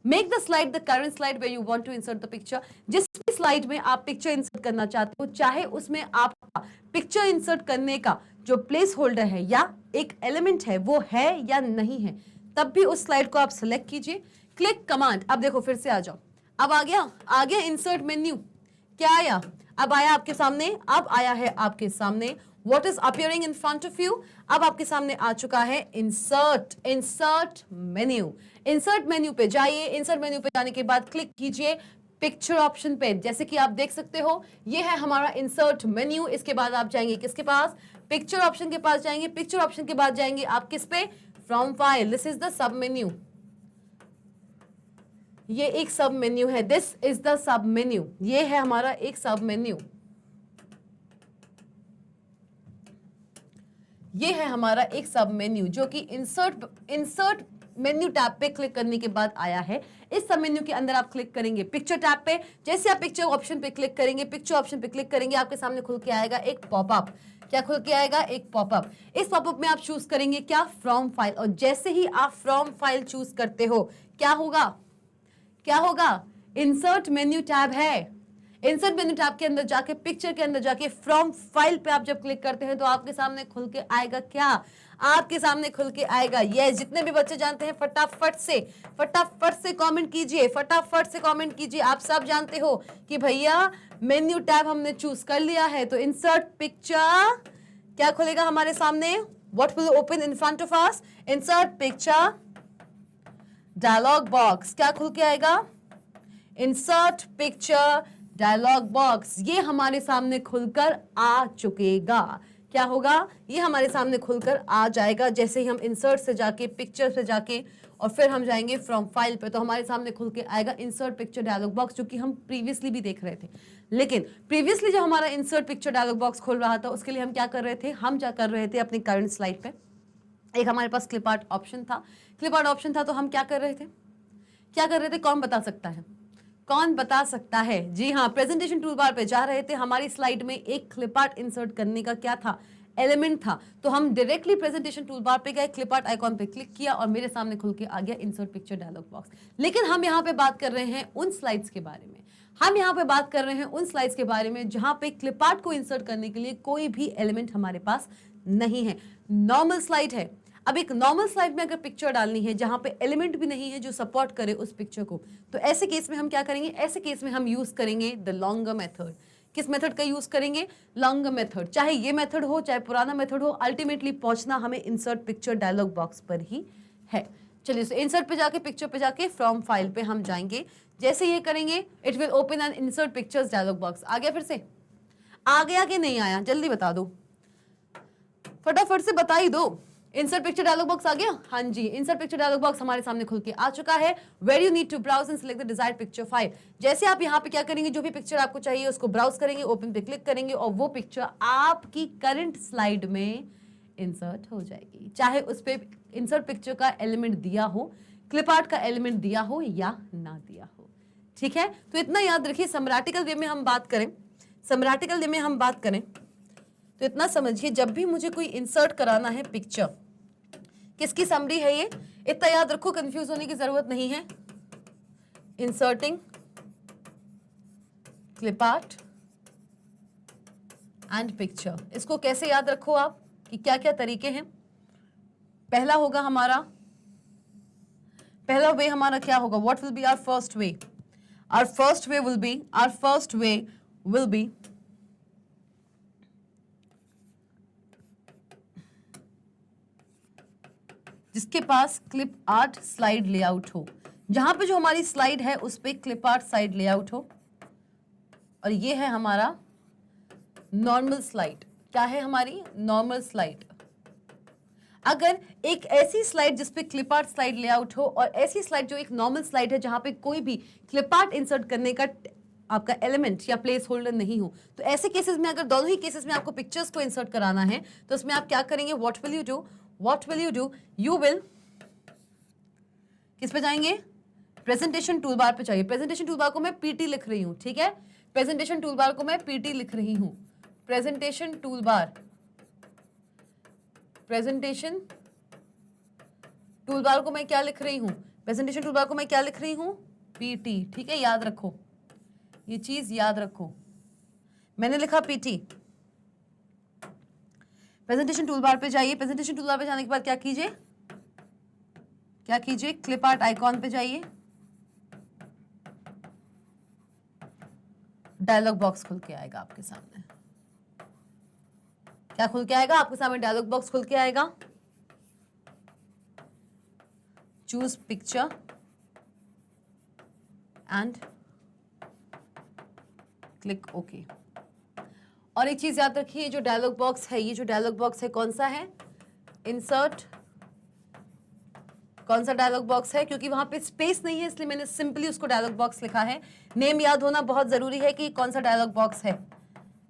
Make the slide the current slide where you want to insert the picture. जिस भी स्लाइड में आप पिक्चर इंसर्ट करना चाहते हो, चाहे उसमें आपका पिक्चर इंसर्ट करने का जो प्लेस होल्डर है या एक एलिमेंट है वो है या नहीं है, तब भी उस स्लाइड को आप सिलेक्ट कीजिए, क्लिक कमांड। अब देखो फिर से आ जाओ। अब आ गया इंसर्ट मेन्यू। क्या आया? अब आया आपके सामने, अब आया है आपके सामने what is appearing in front of you. अब आपके सामने आ चुका है इंसर्ट मेन्यू। इंसर्ट मेन्यू पे जाइए। इंसर्ट मेन्यू पे जाने के बाद क्लिक कीजिए पिक्चर ऑप्शन पे। जैसे कि आप देख सकते हो ये है हमारा इंसर्ट मेन्यू। इसके बाद आप जाएंगे किसके पास? पिक्चर ऑप्शन के पास जाएंगे। पिक्चर ऑप्शन के बाद जाएंगे आप किस पे? From file. This is the sub menu. ये एक सब मेन्यू है। This is the sub menu. ये है हमारा एक सब मेन्यू। ये है हमारा एक सब मेन्यू जो कि इंसर्ट मेन्यू टैब पे क्लिक करने के बाद आया है। इस सब मेन्यू के अंदर आप क्लिक करेंगे पिक्चर टैब पे। जैसे आप पिक्चर ऑप्शन पे क्लिक करेंगे, पिक्चर ऑप्शन पे क्लिक करेंगे, आपके सामने खुल के आएगा एक पॉपअप। क्या खुल के आएगा? एक पॉपअप। इस पॉपअप में आप चूज करेंगे क्या? From file. और जैसे ही आप फ्रॉम फाइल चूज करते हो क्या होगा? क्या होगा? इंसर्ट मेन्यू टैब है। इंसर्ट मेन्यू टैब के अंदर जाके पिक्चर के अंदर जाके फ्रॉम फाइल पे आप जब क्लिक करते हैं तो आपके सामने खुल के आएगा क्या? आपके सामने खुल के आएगा ये। जितने भी बच्चे जानते हैं फटाफट से कमेंट कीजिए, फटाफट से कमेंट कीजिए। आप सब जानते हो कि भैया मेन्यू टैब हमने चूज कर लिया है। तो इंसर्ट पिक्चर क्या खुलेगा हमारे सामने? What will open in front of us? Insert picture dialog box. क्या खुल के आएगा? Insert picture dialog box. ये हमारे सामने खुलकर आ चुकेगा। क्या होगा? ये हमारे सामने खुलकर आ जाएगा जैसे ही हम इंसर्ट से जाके पिक्चर से जाके और फिर हम जाएंगे फ्रॉम फाइल पे। तो हमारे सामने खुल के आएगा इंसर्ट पिक्चर डायलॉग बॉक्स, जो कि हम प्रीवियसली भी देख रहे थे। लेकिन प्रीवियसली जब हमारा इंसर्ट पिक्चर डायलॉग बॉक्स खोल रहा था उसके लिए हम क्या कर रहे थे? हम क्या कर रहे थे अपनी करंट स्लाइड पे एक हमारे पास क्लिप आर्ट ऑप्शन था। क्लिप आर्ट ऑप्शन था तो हम क्या कर रहे थे? क्या कर रहे थे? कौन बता सकता है? कौन बता सकता है? जी हाँ, प्रेजेंटेशन टूल बार पे जा रहे थे। हमारी स्लाइड में एक क्लिप आर्ट इंसर्ट करने का क्या था? एलिमेंट था। तो हम डायरेक्टली प्रेजेंटेशन टूल बार पे गए, क्लिप आर्ट आइकॉन पे क्लिक किया और मेरे सामने खुल के आ गया इंसर्ट पिक्चर डायलॉग बॉक्स। लेकिन हम यहाँ पे बात कर रहे हैं उन स्लाइड्स के बारे में। हम यहाँ पे बात कर रहे हैं उन स्लाइड्स के बारे में जहां पे क्लिप आर्ट को इंसर्ट करने के लिए कोई भी एलिमेंट हमारे पास नहीं है। नॉर्मल स्लाइड है। अब एक नॉर्मल स्लाइड में अगर पिक्चर डालनी है जहां पे एलिमेंट भी नहीं है जो सपोर्ट करे उस पिक्चर को, तो ऐसे केस में हम क्या करेंगे? ऐसे केस में हम यूज करेंगे द लॉन्गर मेथड। किस मेथड का यूज करेंगे? Longer method. चाहे ये मेथड हो चाहे पुराना मेथड हो, अल्टीमेटली पहुंचना हमें इंसर्ट पिक्चर डायलॉग बॉक्स पर ही है। चलिए so इंसर्ट पे जाके पिक्चर पे जाके फ्रॉम फाइल पे हम जाएंगे। जैसे ये करेंगे it will open an insert pictures dialog box. आ गया? फिर से आ गया कि नहीं आया? जल्दी बता दो, फटाफट से बता ही दो। इंसर्ट पिक्चर डायलॉग बॉक्स आ गया? हाँ जी, इंसर्ट पिक्चर डायलॉग बॉक्स हमारे सामने खुल के आ चुका है। Where you need to browse and select the desired picture file. जैसे आप यहाँ पे क्या करेंगे, जो भी पिक्चर आपको चाहिए उसको ब्राउज करेंगे, ओपन पे क्लिक करेंगे और वो पिक्चर आपकी करंट स्लाइड में इंसर्ट हो जाएगी, चाहे उस पे इंसर्ट पिक्चर का एलिमेंट दिया हो, क्लिप आर्ट का एलिमेंट दिया हो या ना दिया हो। ठीक है, तो इतना याद रखिए। समराटिकल वे में हम बात करें, समराटिकल वे में हम बात करें तो इतना समझिए, जब भी मुझे कोई इंसर्ट कराना है पिक्चर, किसकी समरी है ये, इतना याद रखो, कंफ्यूज होने की जरूरत नहीं है। Inserting clip art and picture, इसको कैसे याद रखो आप कि क्या क्या तरीके हैं। पहला होगा हमारा, पहला वे हमारा क्या होगा, what will be our first way? Our first way will be जिसके पास क्लिप आर्ट स्लाइड लेआउट हो, जहां पे जो हमारी स्लाइड है उस पे क्लिप आर्ट स्लाइड लेआउट हो, और ये है हमारा नॉर्मल स्लाइड। क्या है हमारी? Normal slide. अगर एक ऐसी स्लाइड जिसपे क्लिप आर्ट स्लाइड लेआउट हो और ऐसी स्लाइड जो एक नॉर्मल स्लाइड है जहां पे कोई भी क्लिप आर्ट इंसर्ट करने का आपका एलिमेंट या प्लेस होल्डर नहीं हो, तो ऐसे केसेस में, अगर दोनों ही केसेस में आपको पिक्चर्स को इंसर्ट कराना है तो उसमें आप क्या करेंगे, what will you do, you will किस पे जाएंगे, प्रेजेंटेशन टूलबार पे चाहिए। प्रेजेंटेशन टूलबार को मैं पीटी लिख रही हूं, ठीक है, प्रेजेंटेशन टूलबार को मैं पीटी लिख रही हूं। प्रेजेंटेशन टूलबार को मैं क्या लिख रही हूं, प्रेजेंटेशन टूलबार को मैं क्या लिख रही हूं, पीटी। ठीक है, याद रखो, ये चीज याद रखो, मैंने लिखा पीटी। प्रेजेंटेशन टूलबार पे जाइए, प्रेजेंटेशन टूलबार पे जाने के बाद क्या कीजिए, क्लिप आर्ट आइकॉन पे जाइए, डायलॉग बॉक्स खुल के आएगा आपके सामने। क्या खुल के आएगा आपके सामने? डायलॉग बॉक्स खुल के आएगा। Choose picture and click okay. और एक चीज याद रखिए, जो डायलॉग बॉक्स है, ये जो डायलॉग बॉक्स है कौन सा है, इंसर्ट, कौन सा डायलॉग बॉक्स है, क्योंकि वहां पे स्पेस नहीं है इसलिए मैंने सिंपली उसको डायलॉग बॉक्स लिखा है। नेम याद होना बहुत जरूरी है कि कौन सा डायलॉग बॉक्स है।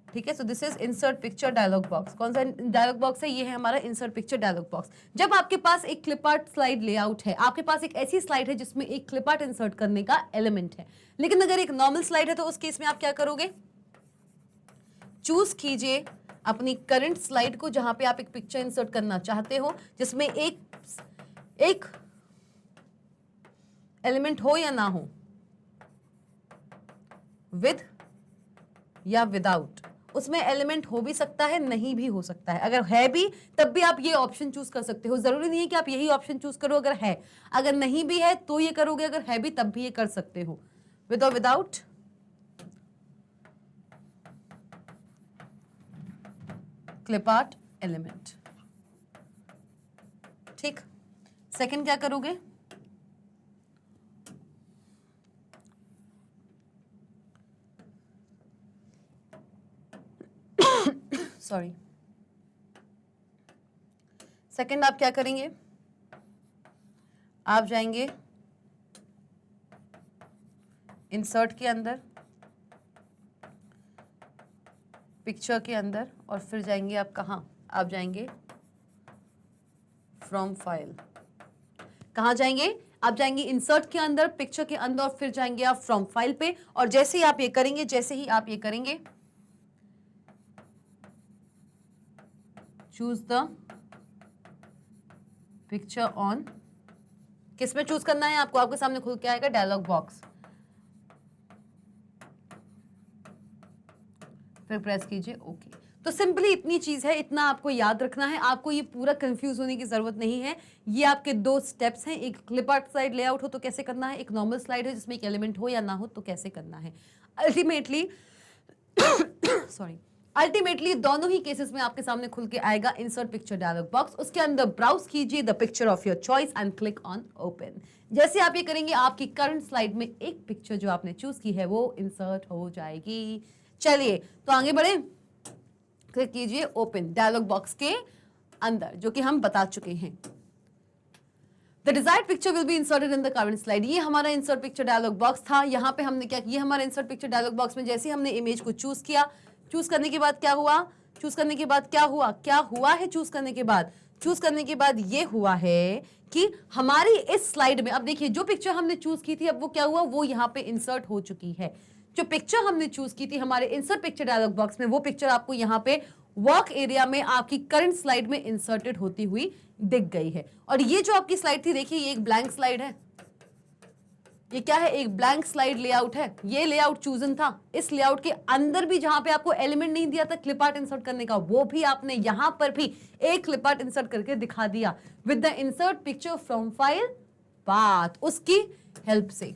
ठीक है, so this is insert picture dialog box. कौन सा डायलॉग बॉक्स है? ये है हमारा इंसर्ट पिक्चर डायलॉग बॉक्स। जब आपके पास एक क्लिप आर्ट स्लाइड लेआउट है, आपके पास एक ऐसी स्लाइड है जिसमें एक क्लिप आर्ट इंसर्ट करने का एलिमेंट है, लेकिन अगर एक नॉर्मल स्लाइड है तो उस केस में आप क्या करोगे, चूज कीजिए अपनी करंट स्लाइड को जहां पे आप एक पिक्चर इंसर्ट करना चाहते हो, जिसमें एक एलिमेंट हो या ना हो, विद या विदाउट। उसमें एलिमेंट हो भी सकता है, नहीं भी हो सकता है। अगर है भी तब भी आप ये ऑप्शन चूज कर सकते हो, जरूरी नहीं है कि आप यही ऑप्शन चूज करो अगर है। अगर नहीं भी है तो ये करोगे, अगर है भी तब भी ये कर सकते हो, विद और विदाउट। Clip art element. ठीक, सेकंड क्या करोगे, सॉरी, सेकंड आप क्या करेंगे, आप जाएंगे इंसर्ट के अंदर, पिक्चर के अंदर, और फिर जाएंगे आप कहाँ, आप जाएंगे फ्रॉम फाइल। कहाँ जाएंगे, आप जाएंगे इंसर्ट के अंदर, पिक्चर के अंदर, और फिर जाएंगे आप फ्रॉम फाइल पे। और जैसे ही आप ये करेंगे, चूज द पिक्चर ऑन, किस में चूज करना है आपको, आपके सामने खुल के आएगा डायलॉग बॉक्स, फिर प्रेस कीजिए ओके। तो सिंपली इतनी चीज है, इतना आपको याद रखना है। आपको ये पूरा कंफ्यूज होने की जरूरत नहीं है। ये आपके दो स्टेप्स हैं, एक क्लिप आर्ट स्लाइड लेआउट हो तो कैसे करना है, एक नॉर्मल स्लाइड है जिसमें एक एलिमेंट हो या ना हो तो कैसे करना है। अल्टीमेटली सॉरी, अल्टीमेटली दोनों ही केसेस में आपके सामने खुल के आएगा इंसर्ट पिक्चर डायलॉग बॉक्स, उसके अंदर ब्राउज कीजिए the picture of your choice and click on open. जैसे आप ये करेंगे आपकी करंट स्लाइड में एक पिक्चर जो आपने चूज की है वो इंसर्ट हो जाएगी। चलिए तो आगे बढ़े, क्लिक कीजिए ओपन डायलॉग बॉक्स के अंदर, जो कि हम बता चुके हैं। The desired picture will be inserted in the current slide। ये हमारा insert picture dialog box था। यहाँ पे हमने क्या किया, हमारा insert picture dialog box में जैसे हमने इमेज को चूज किया, चूज करने के बाद क्या हुआ, चूज करने के बाद क्या हुआ, क्या हुआ है चूज करने के बाद, चूज करने के बाद ये हुआ है कि हमारी इस स्लाइड में अब देखिए जो पिक्चर हमने चूज की थी अब वो क्या हुआ, वो यहाँ पे इंसर्ट हो चुकी है। जो पिक्चर हमने चूज की थी हमारे इंसर्ट पिक्चर डायलॉग बॉक्स में, वो पिक्चर आपको यहाँ पे वर्क एरिया में आपकी करंट स्लाइड में इंसर्टेड होती हुई दिख गई है। और ये जो आपकी स्लाइड थी देखिए ये एक ब्लैंक स्लाइड है, ये क्या है, एक ब्लैंक स्लाइड लेआउट है। ये लेआउट चूजन था, इस लेआउट के अंदर भी जहां पे आपको एलिमेंट नहीं दिया था क्लिप आर्ट इंसर्ट करने का, वो भी आपने यहां पर भी एक क्लिप आर्ट इंसर्ट करके दिखा दिया with the insert picture from file path, उसकी हेल्प से।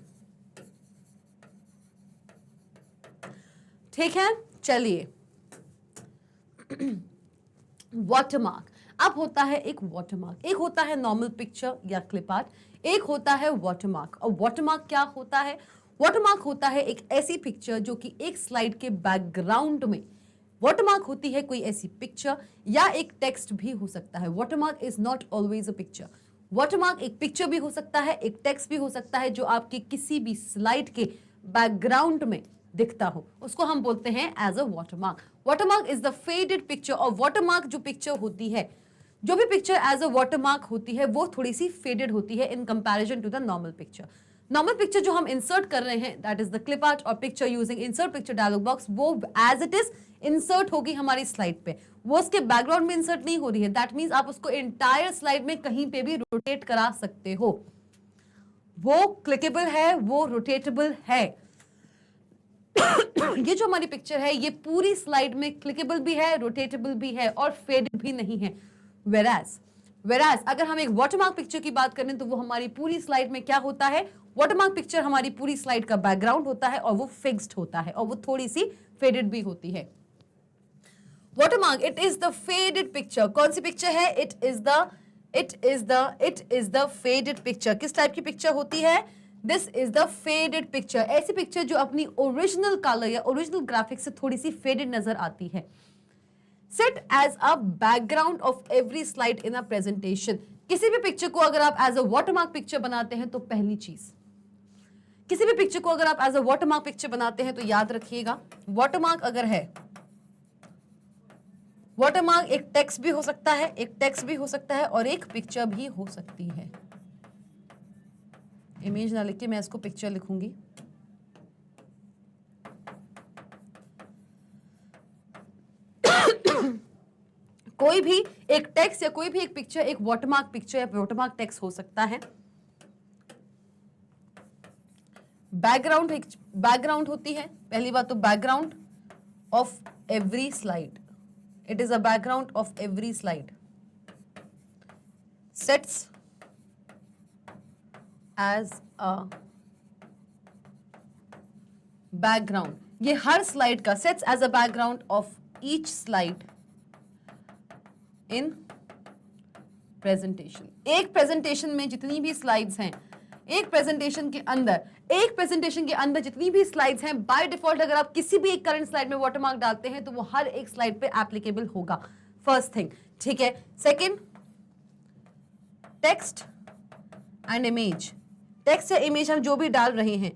ठीक है, चलिए वाटरमार्क। अब होता है एक वाटरमार्क, एक होता है नॉर्मल पिक्चर या क्लिप आर्ट, एक होता है वाटरमार्क। और वाटरमार्क क्या होता है, वाटरमार्क होता है एक ऐसी पिक्चर जो कि एक स्लाइड के बैकग्राउंड में, वाटरमार्क होती है कोई ऐसी पिक्चर या एक टेक्स्ट भी हो सकता है। Watermark is not always a picture, watermark एक पिक्चर भी हो सकता है, एक टेक्स्ट भी हो सकता है जो आपके किसी भी स्लाइड के बैकग्राउंड में दिखता हो, उसको हम बोलते हैं as a watermark. Watermark is the faded picture. और वाटरमार्क जो पिक्चर होती है, जो भी पिक्चर एज अ वाटरमार्क होती है वो थोड़ी सी फेडेड होती है in comparison to the normal picture. Normal picture जो हम इंसर्ट कर रहे हैं that is the clip art और picture using insert picture dialog box, वो एज इट इज इंसर्ट होगी हमारी स्लाइड पे, वो उसके बैकग्राउंड में इंसर्ट नहीं हो रही है। दैट मीन्स आप उसको एंटायर स्लाइड में कहीं पे भी रोटेट करा सकते हो, वो क्लिकेबल है, वो रोटेटेबल है। ये जो हमारी पिक्चर है ये पूरी स्लाइड में क्लिकेबल भी है, रोटेटेबल भी है और फेडेड भी नहीं है। वेराज अगर हम एक वाटरमार्क पिक्चर की बात करें तो वो हमारी पूरी स्लाइड में क्या होता है, वाटरमार्क पिक्चर हमारी पूरी स्लाइड का बैकग्राउंड होता है और वो फिक्स्ड होता है और वो थोड़ी सी फेडेड भी होती है। Watermark it is the faded picture. कौन सी पिक्चर है, it is the faded picture. किस टाइप की पिक्चर होती है, this is the faded picture. ऐसी पिक्चर जो अपनी ओरिजिनल कलर या ओरिजिनल ग्राफिक्स से थोड़ी सी फेडेड नजर आती है। Set as a background of every slide in a presentation. किसी भी पिक्चर को अगर आप एज अ वाटरमार्क पिक्चर बनाते हैं तो पहली चीज, किसी भी पिक्चर को अगर आप एज अ वाटरमार्क पिक्चर बनाते हैं तो याद रखिएगा, वाटरमार्क अगर है, वाटरमार्क एक टेक्स्ट भी हो सकता है, एक टेक्स्ट भी हो सकता है और एक पिक्चर भी हो सकती है। इमेज ना लिख के मैं इसको पिक्चर लिखूंगी। कोई भी एक टेक्स्ट या कोई भी एक पिक्चर एक वाटरमार्क पिक्चर या वाटरमार्क टेक्स्ट हो सकता है। बैकग्राउंड होती है, पहली बात तो background of every slide, it is a background of every slide. Sets as a background, ये हर स्लाइड का sets as a background of each slide in presentation. एक प्रेजेंटेशन में जितनी भी स्लाइड्स हैं, एक प्रेजेंटेशन के अंदर जितनी भी स्लाइड्स हैं, बाय डिफॉल्ट अगर आप किसी भी एक करंट स्लाइड में वाटरमार्क डालते हैं तो वो हर एक स्लाइड पे एप्लीकेबल होगा। फर्स्ट थिंग, ठीक है। Second, text and image. Text या इमेज हम जो भी डाल रहे हैं,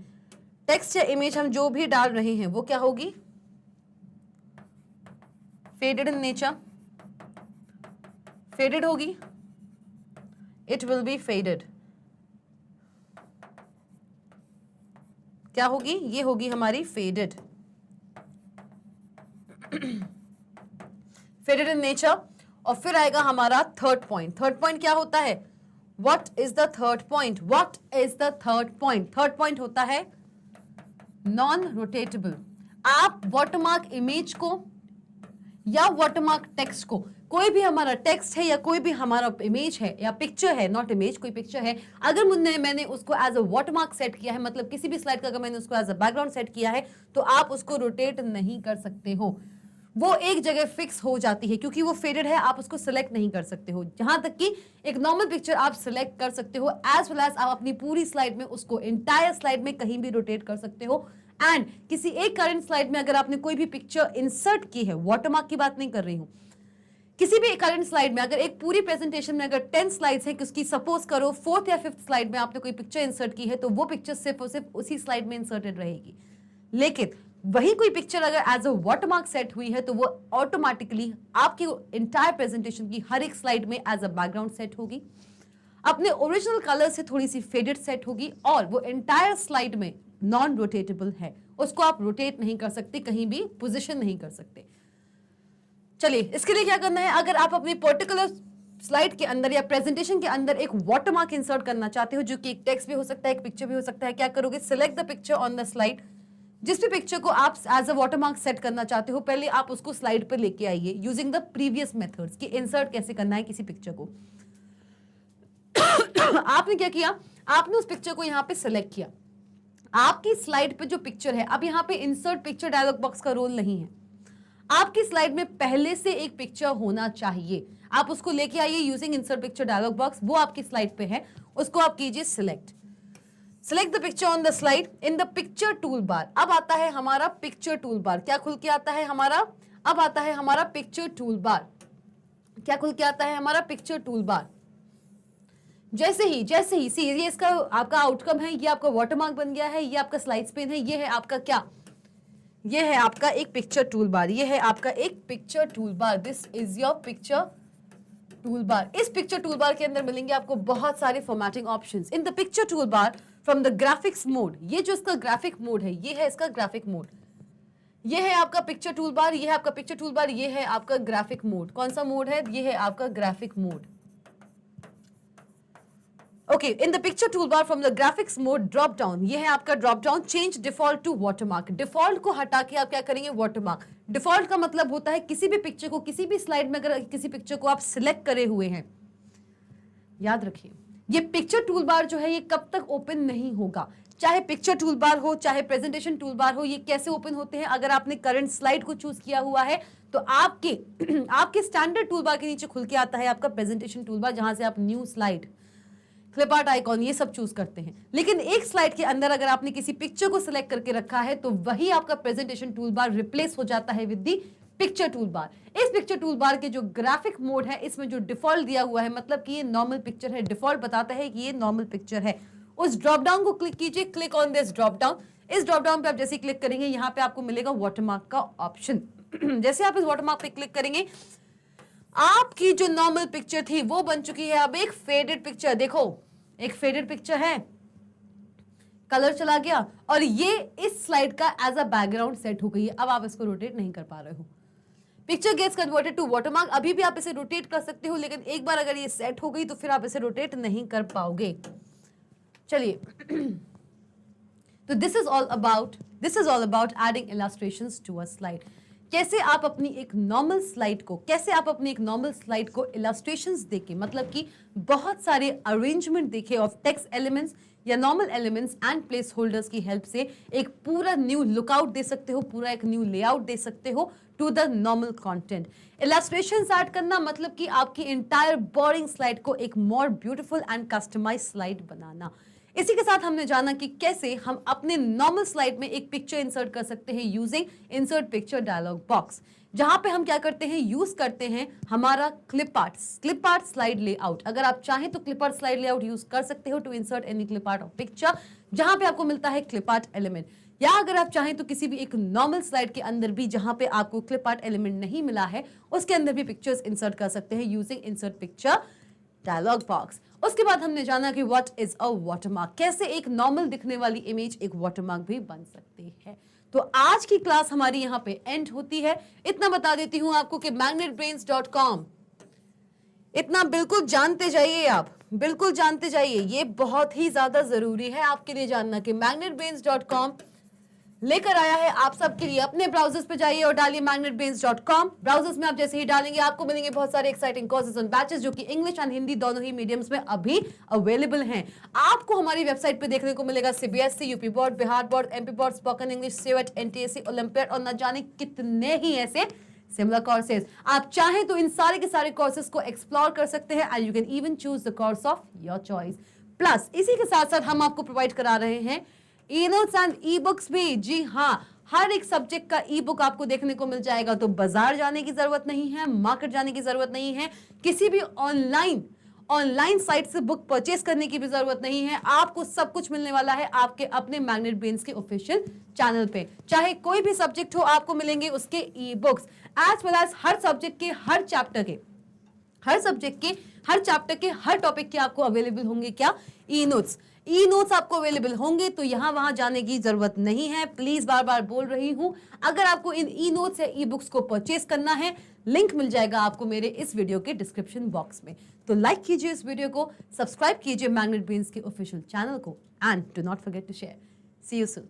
टेक्स्ट या इमेज हम जो भी डाल रहे हैं वो क्या होगी, फेडेड इन नेचर, फेडेड होगी, इट विल बी फेडेड। क्या होगी, ये होगी हमारी फेडेड, फेडेड इन नेचर। और फिर आएगा हमारा थर्ड पॉइंट। थर्ड पॉइंट क्या होता है, what is the third point, what is the third point. Third point होता है नॉन रोटेटेबल। आप वाटरमार्क इमेज को या वाटरमार्क टेक्स्ट को, कोई भी हमारा टेक्स्ट है या कोई भी हमारा इमेज है या पिक्चर है, नॉट इमेज, कोई पिक्चर है, अगर मैंने उसको एज अ वाटरमार्क सेट किया है, मतलब किसी भी स्लाइड का अगर मैंने उसको एज अ बैकग्राउंड सेट किया है, तो आप उसको रोटेट नहीं कर सकते हो। वो एक जगह फिक्स हो जाती है क्योंकि वो फेडेड है, आप उसको सिलेक्ट नहीं कर सकते हो। जहां तक कि एक नॉर्मल पिक्चर आप सिलेक्ट कर सकते हो, एज वेल एज आप अपनी पूरी स्लाइड में उसको एंटायर स्लाइड में कहीं भी रोटेट कर सकते हो। एंड किसी एक करंट स्लाइड में अगर आपने कोई भी पिक्चर इंसर्ट की है, वाटरमार्क की बात नहीं कर रही हूं, किसी भी करंट स्लाइड में अगर एक पूरी प्रेजेंटेशन में अगर 10 स्लाइड्स है कि उसकी सपोज करो 4th या 5th स्लाइड में आपने कोई पिक्चर इंसर्ट की है, तो वो पिक्चर सिर्फ और सिर्फ उसी स्लाइड में इंसर्टेड रहेगी। लेकिन वही कोई पिक्चर अगर एज अ वाटरमार्क सेट हुई है तो वो ऑटोमेटिकली आपकी एंटायर प्रेजेंटेशन की हर एक स्लाइड में एज अ बैकग्राउंड सेट होगी, अपने ओरिजिनल कलर से थोड़ी सी फेडेड सेट होगी, और वो एंटायर स्लाइड में नॉन रोटेटेबल है, उसको आप रोटेट नहीं कर सकते, कहीं भी पोजिशन नहीं कर सकते। चलिए, इसके लिए क्या करना है, अगर आप अपनी पर्टिकुलर स्लाइड के अंदर या प्रेजेंटेशन के अंदर एक वाटरमार्क इंसर्ट करना चाहते हो, जो कि एक टेक्स्ट भी हो सकता है, एक पिक्चर भी हो सकता है, क्या करोगे, select the picture on the slide. जिस भी पिक्चर को आप एज अ वाटरमार्क सेट करना चाहते हो, पहले आप उसको स्लाइड पर लेके आइए यूजिंग द प्रीवियस मेथड्स कि इंसर्ट कैसे करना है किसी पिक्चर को। आपने क्या किया, आपने उस पिक्चर को यहां पे सिलेक्ट किया, आपकी स्लाइड पे जो पिक्चर है, अब यहां पे इंसर्ट पिक्चर डायलॉग बॉक्स का रोल नहीं है, आपकी स्लाइड में पहले से एक पिक्चर होना चाहिए, आप उसको लेके आइए using insert picture dialog box, वो आपकी स्लाइड पे है, उसको आप कीजिए select. Select the picture on the slide in the picture toolbar. अब आता है हमारा पिक्चर टूल बार, क्या खुल के आता है हमारा, अब आता है हमारा पिक्चर टूल बार, क्या खुल के आता है हमारा पिक्चर टूल बार। जैसे ही सी, ये इसका आपका आउटकम है, ये आपका वाटरमार्क बन गया है, ये आपका स्लाइड्स पेन है, ये है आपका क्या, ये है आपका एक पिक्चर टूल बार, ये है आपका एक picture tool bar. This is your picture tool bar. इस पिक्चर टूल बार के अंदर मिलेंगे आपको बहुत सारे formatting options. In the picture toolbar from the graphics mode, ये जो इसका ग्राफिक मोड है, ये है इसका ग्राफिक मोड, ये है आपका पिक्चर टूल बार, ये है आपका पिक्चर टूल बार, ये है आपका ग्राफिक मोड। कौन सा मोड है, ये है आपका graphic mode. Okay, in the picture toolbar from the graphics mode drop down, ये है आपका drop down, change default to watermark. Default को हटा के आप क्या करेंगे, वाटरमार्क। डिफॉल्ट का मतलब होता है किसी भी पिक्चर को, किसी भी स्लाइड में अगर किसी पिक्चर को आप सिलेक्ट करे हुए हैं, याद रखिए ये पिक्चर टूल बार जो है ये कब तक ओपन नहीं होगा, चाहे पिक्चर टूल बार हो चाहे प्रेजेंटेशन टूल बार हो। ये कैसे ओपन होते हैं, अगर आपने करंट स्लाइड को चूज किया हुआ है तो आपके स्टैंडर्ड टूल बार के नीचे खुल के आता है आपका प्रेजेंटेशन टूल बार, जहां से आप new slide, clip art icon, ये सब चूज करते हैं। लेकिन एक स्लाइड के अंदर अगर आपने किसी पिक्चर को सिलेक्ट करके रखा है तो वही आपका प्रेजेंटेशन टूल बार रिप्लेस हो जाता है with the picture tool bar. इस पिक्चर टूल बार के जो ग्राफिक मोड है, इसमें जो डिफॉल्ट दिया हुआ है, मतलब कि ये नॉर्मल पिक्चर है, डिफॉल्ट बताता है कि ये नॉर्मल पिक्चर है, उस ड्रॉप डाउन को क्लिक कीजिए, click on this drop down. इस ड्रॉप डाउन पे आप जैसे क्लिक करेंगे, यहाँ पे आपको मिलेगा वाटरमार्क का ऑप्शन। जैसे आप इस वाटरमार्क पे क्लिक करेंगे, आपकी जो नॉर्मल पिक्चर थी वो बन चुकी है अब एक फेडेड पिक्चर। देखो, एक फेडेड पिक्चर है, कलर चला गया, और ये इस स्लाइड का एज अ बैकग्राउंड सेट हो गई है। अब आप इसको रोटेट नहीं कर पा रहे हो, picture gets converted to watermark. अभी भी आप इसे रोटेट कर सकते हो, लेकिन एक बार अगर ये सेट हो गई तो फिर आप इसे रोटेट नहीं कर पाओगे। चलिए, तो this is all about adding illustrations to a slide. कैसे आप अपनी एक नॉर्मल स्लाइड को इलस्ट्रेशंस देके, मतलब कि बहुत सारे अरेंजमेंट देखे ऑफ टेक्स्ट एलिमेंट्स या normal elements and place holders की हेल्प से एक पूरा न्यू लुकआउट दे सकते हो, पूरा एक न्यू लेआउट दे सकते हो to the normal content. Illustrations add करना मतलब कि आपकी इंटायर बोरिंग स्लाइड को एक more beautiful and customize slide बनाना। इसी के साथ हमने जाना कि कैसे हम अपने नॉर्मल स्लाइड में एक पिक्चर इंसर्ट कर सकते हैं using insert picture dialog box, जहां पे हम क्या करते हैं, यूज करते हैं हमारा क्लिप आर्ट स्लाइड लेआउट। अगर आप चाहें तो clip art slide layout use कर सकते हो to insert any clip art of picture, जहां पे आपको मिलता है क्लिप आर्ट एलिमेंट। या अगर आप चाहें तो किसी भी एक नॉर्मल स्लाइड के अंदर भी जहां पे आपको क्लिप आर्ट एलिमेंट नहीं मिला है, उसके अंदर भी पिक्चर्स इंसर्ट कर सकते हैं using insert picture dialog box. उसके बाद हमने जाना कि व्हाट इज अ वाटरमार्क, कैसे एक नॉर्मल दिखने वाली इमेज एक वाटरमार्क भी बन सकती है। तो आज की क्लास हमारी यहाँ पे एंड होती है। इतना बता देती हूँ आपको कि magnetbrains.com, इतना बिल्कुल जानते जाइए, आप बिल्कुल जानते जाइए, ये बहुत ही ज्यादा जरूरी है आपके लिए जानना कि magnetbrains.com लेकर आया है आप सबके लिए। अपने ब्राउजर्स पे जाइए और डालिए magnetbrains.com। ब्राउजर्स में आप जैसे ही डालेंगे आपको मिलेंगे बहुत सारे एक्साइटिंग कोर्सेज एंड बैचेस जो कि इंग्लिश एंड हिंदी दोनों ही मीडियम्स में अभी अवेलेबल हैं। आपको हमारी वेबसाइट पे देखने को मिलेगा CBSE, UP board, Bihar board, MP board, spoken English, caveat, NTSC, olympiad और न जाने कितने ही ऐसे सिमिलर कोर्सेज। आप चाहें तो इन सारे के सारे कोर्सेज को एक्सप्लोर कर सकते हैं and you can even choose the course of your choice. Plus इसी के साथ साथ हम आपको प्रोवाइड करा रहे हैं e notes and e books भी। जी हाँ, हर एक सब्जेक्ट का ई बुक आपको देखने को मिल जाएगा, तो बाजार जाने की जरूरत नहीं है, मार्केट जाने की जरूरत नहीं है, किसी भी ऑनलाइन साइट से बुक परचेस करने की भी जरूरत नहीं है। आपको सब कुछ मिलने वाला है आपके अपने मैग्नेट ब्रेन्स के ऑफिशियल चैनल पे। चाहे कोई भी सब्जेक्ट हो, आपको मिलेंगे उसके ebooks as well as हर सब्जेक्ट के हर चैप्टर के हर टॉपिक के आपको अवेलेबल होंगे क्या, ई नोट्स आपको अवेलेबल होंगे। तो यहां वहां जाने की जरूरत नहीं है। प्लीज बार बार बोल रही हूं, अगर आपको इन ई नोट्स या ई बुक्स को परचेस करना है, लिंक मिल जाएगा आपको मेरे इस वीडियो के डिस्क्रिप्शन बॉक्स में। तो लाइक कीजिए इस वीडियो को, सब्सक्राइब कीजिए मैग्नेट ब्रेन्स के ऑफिशियल चैनल को and do not forget to share. See you soon.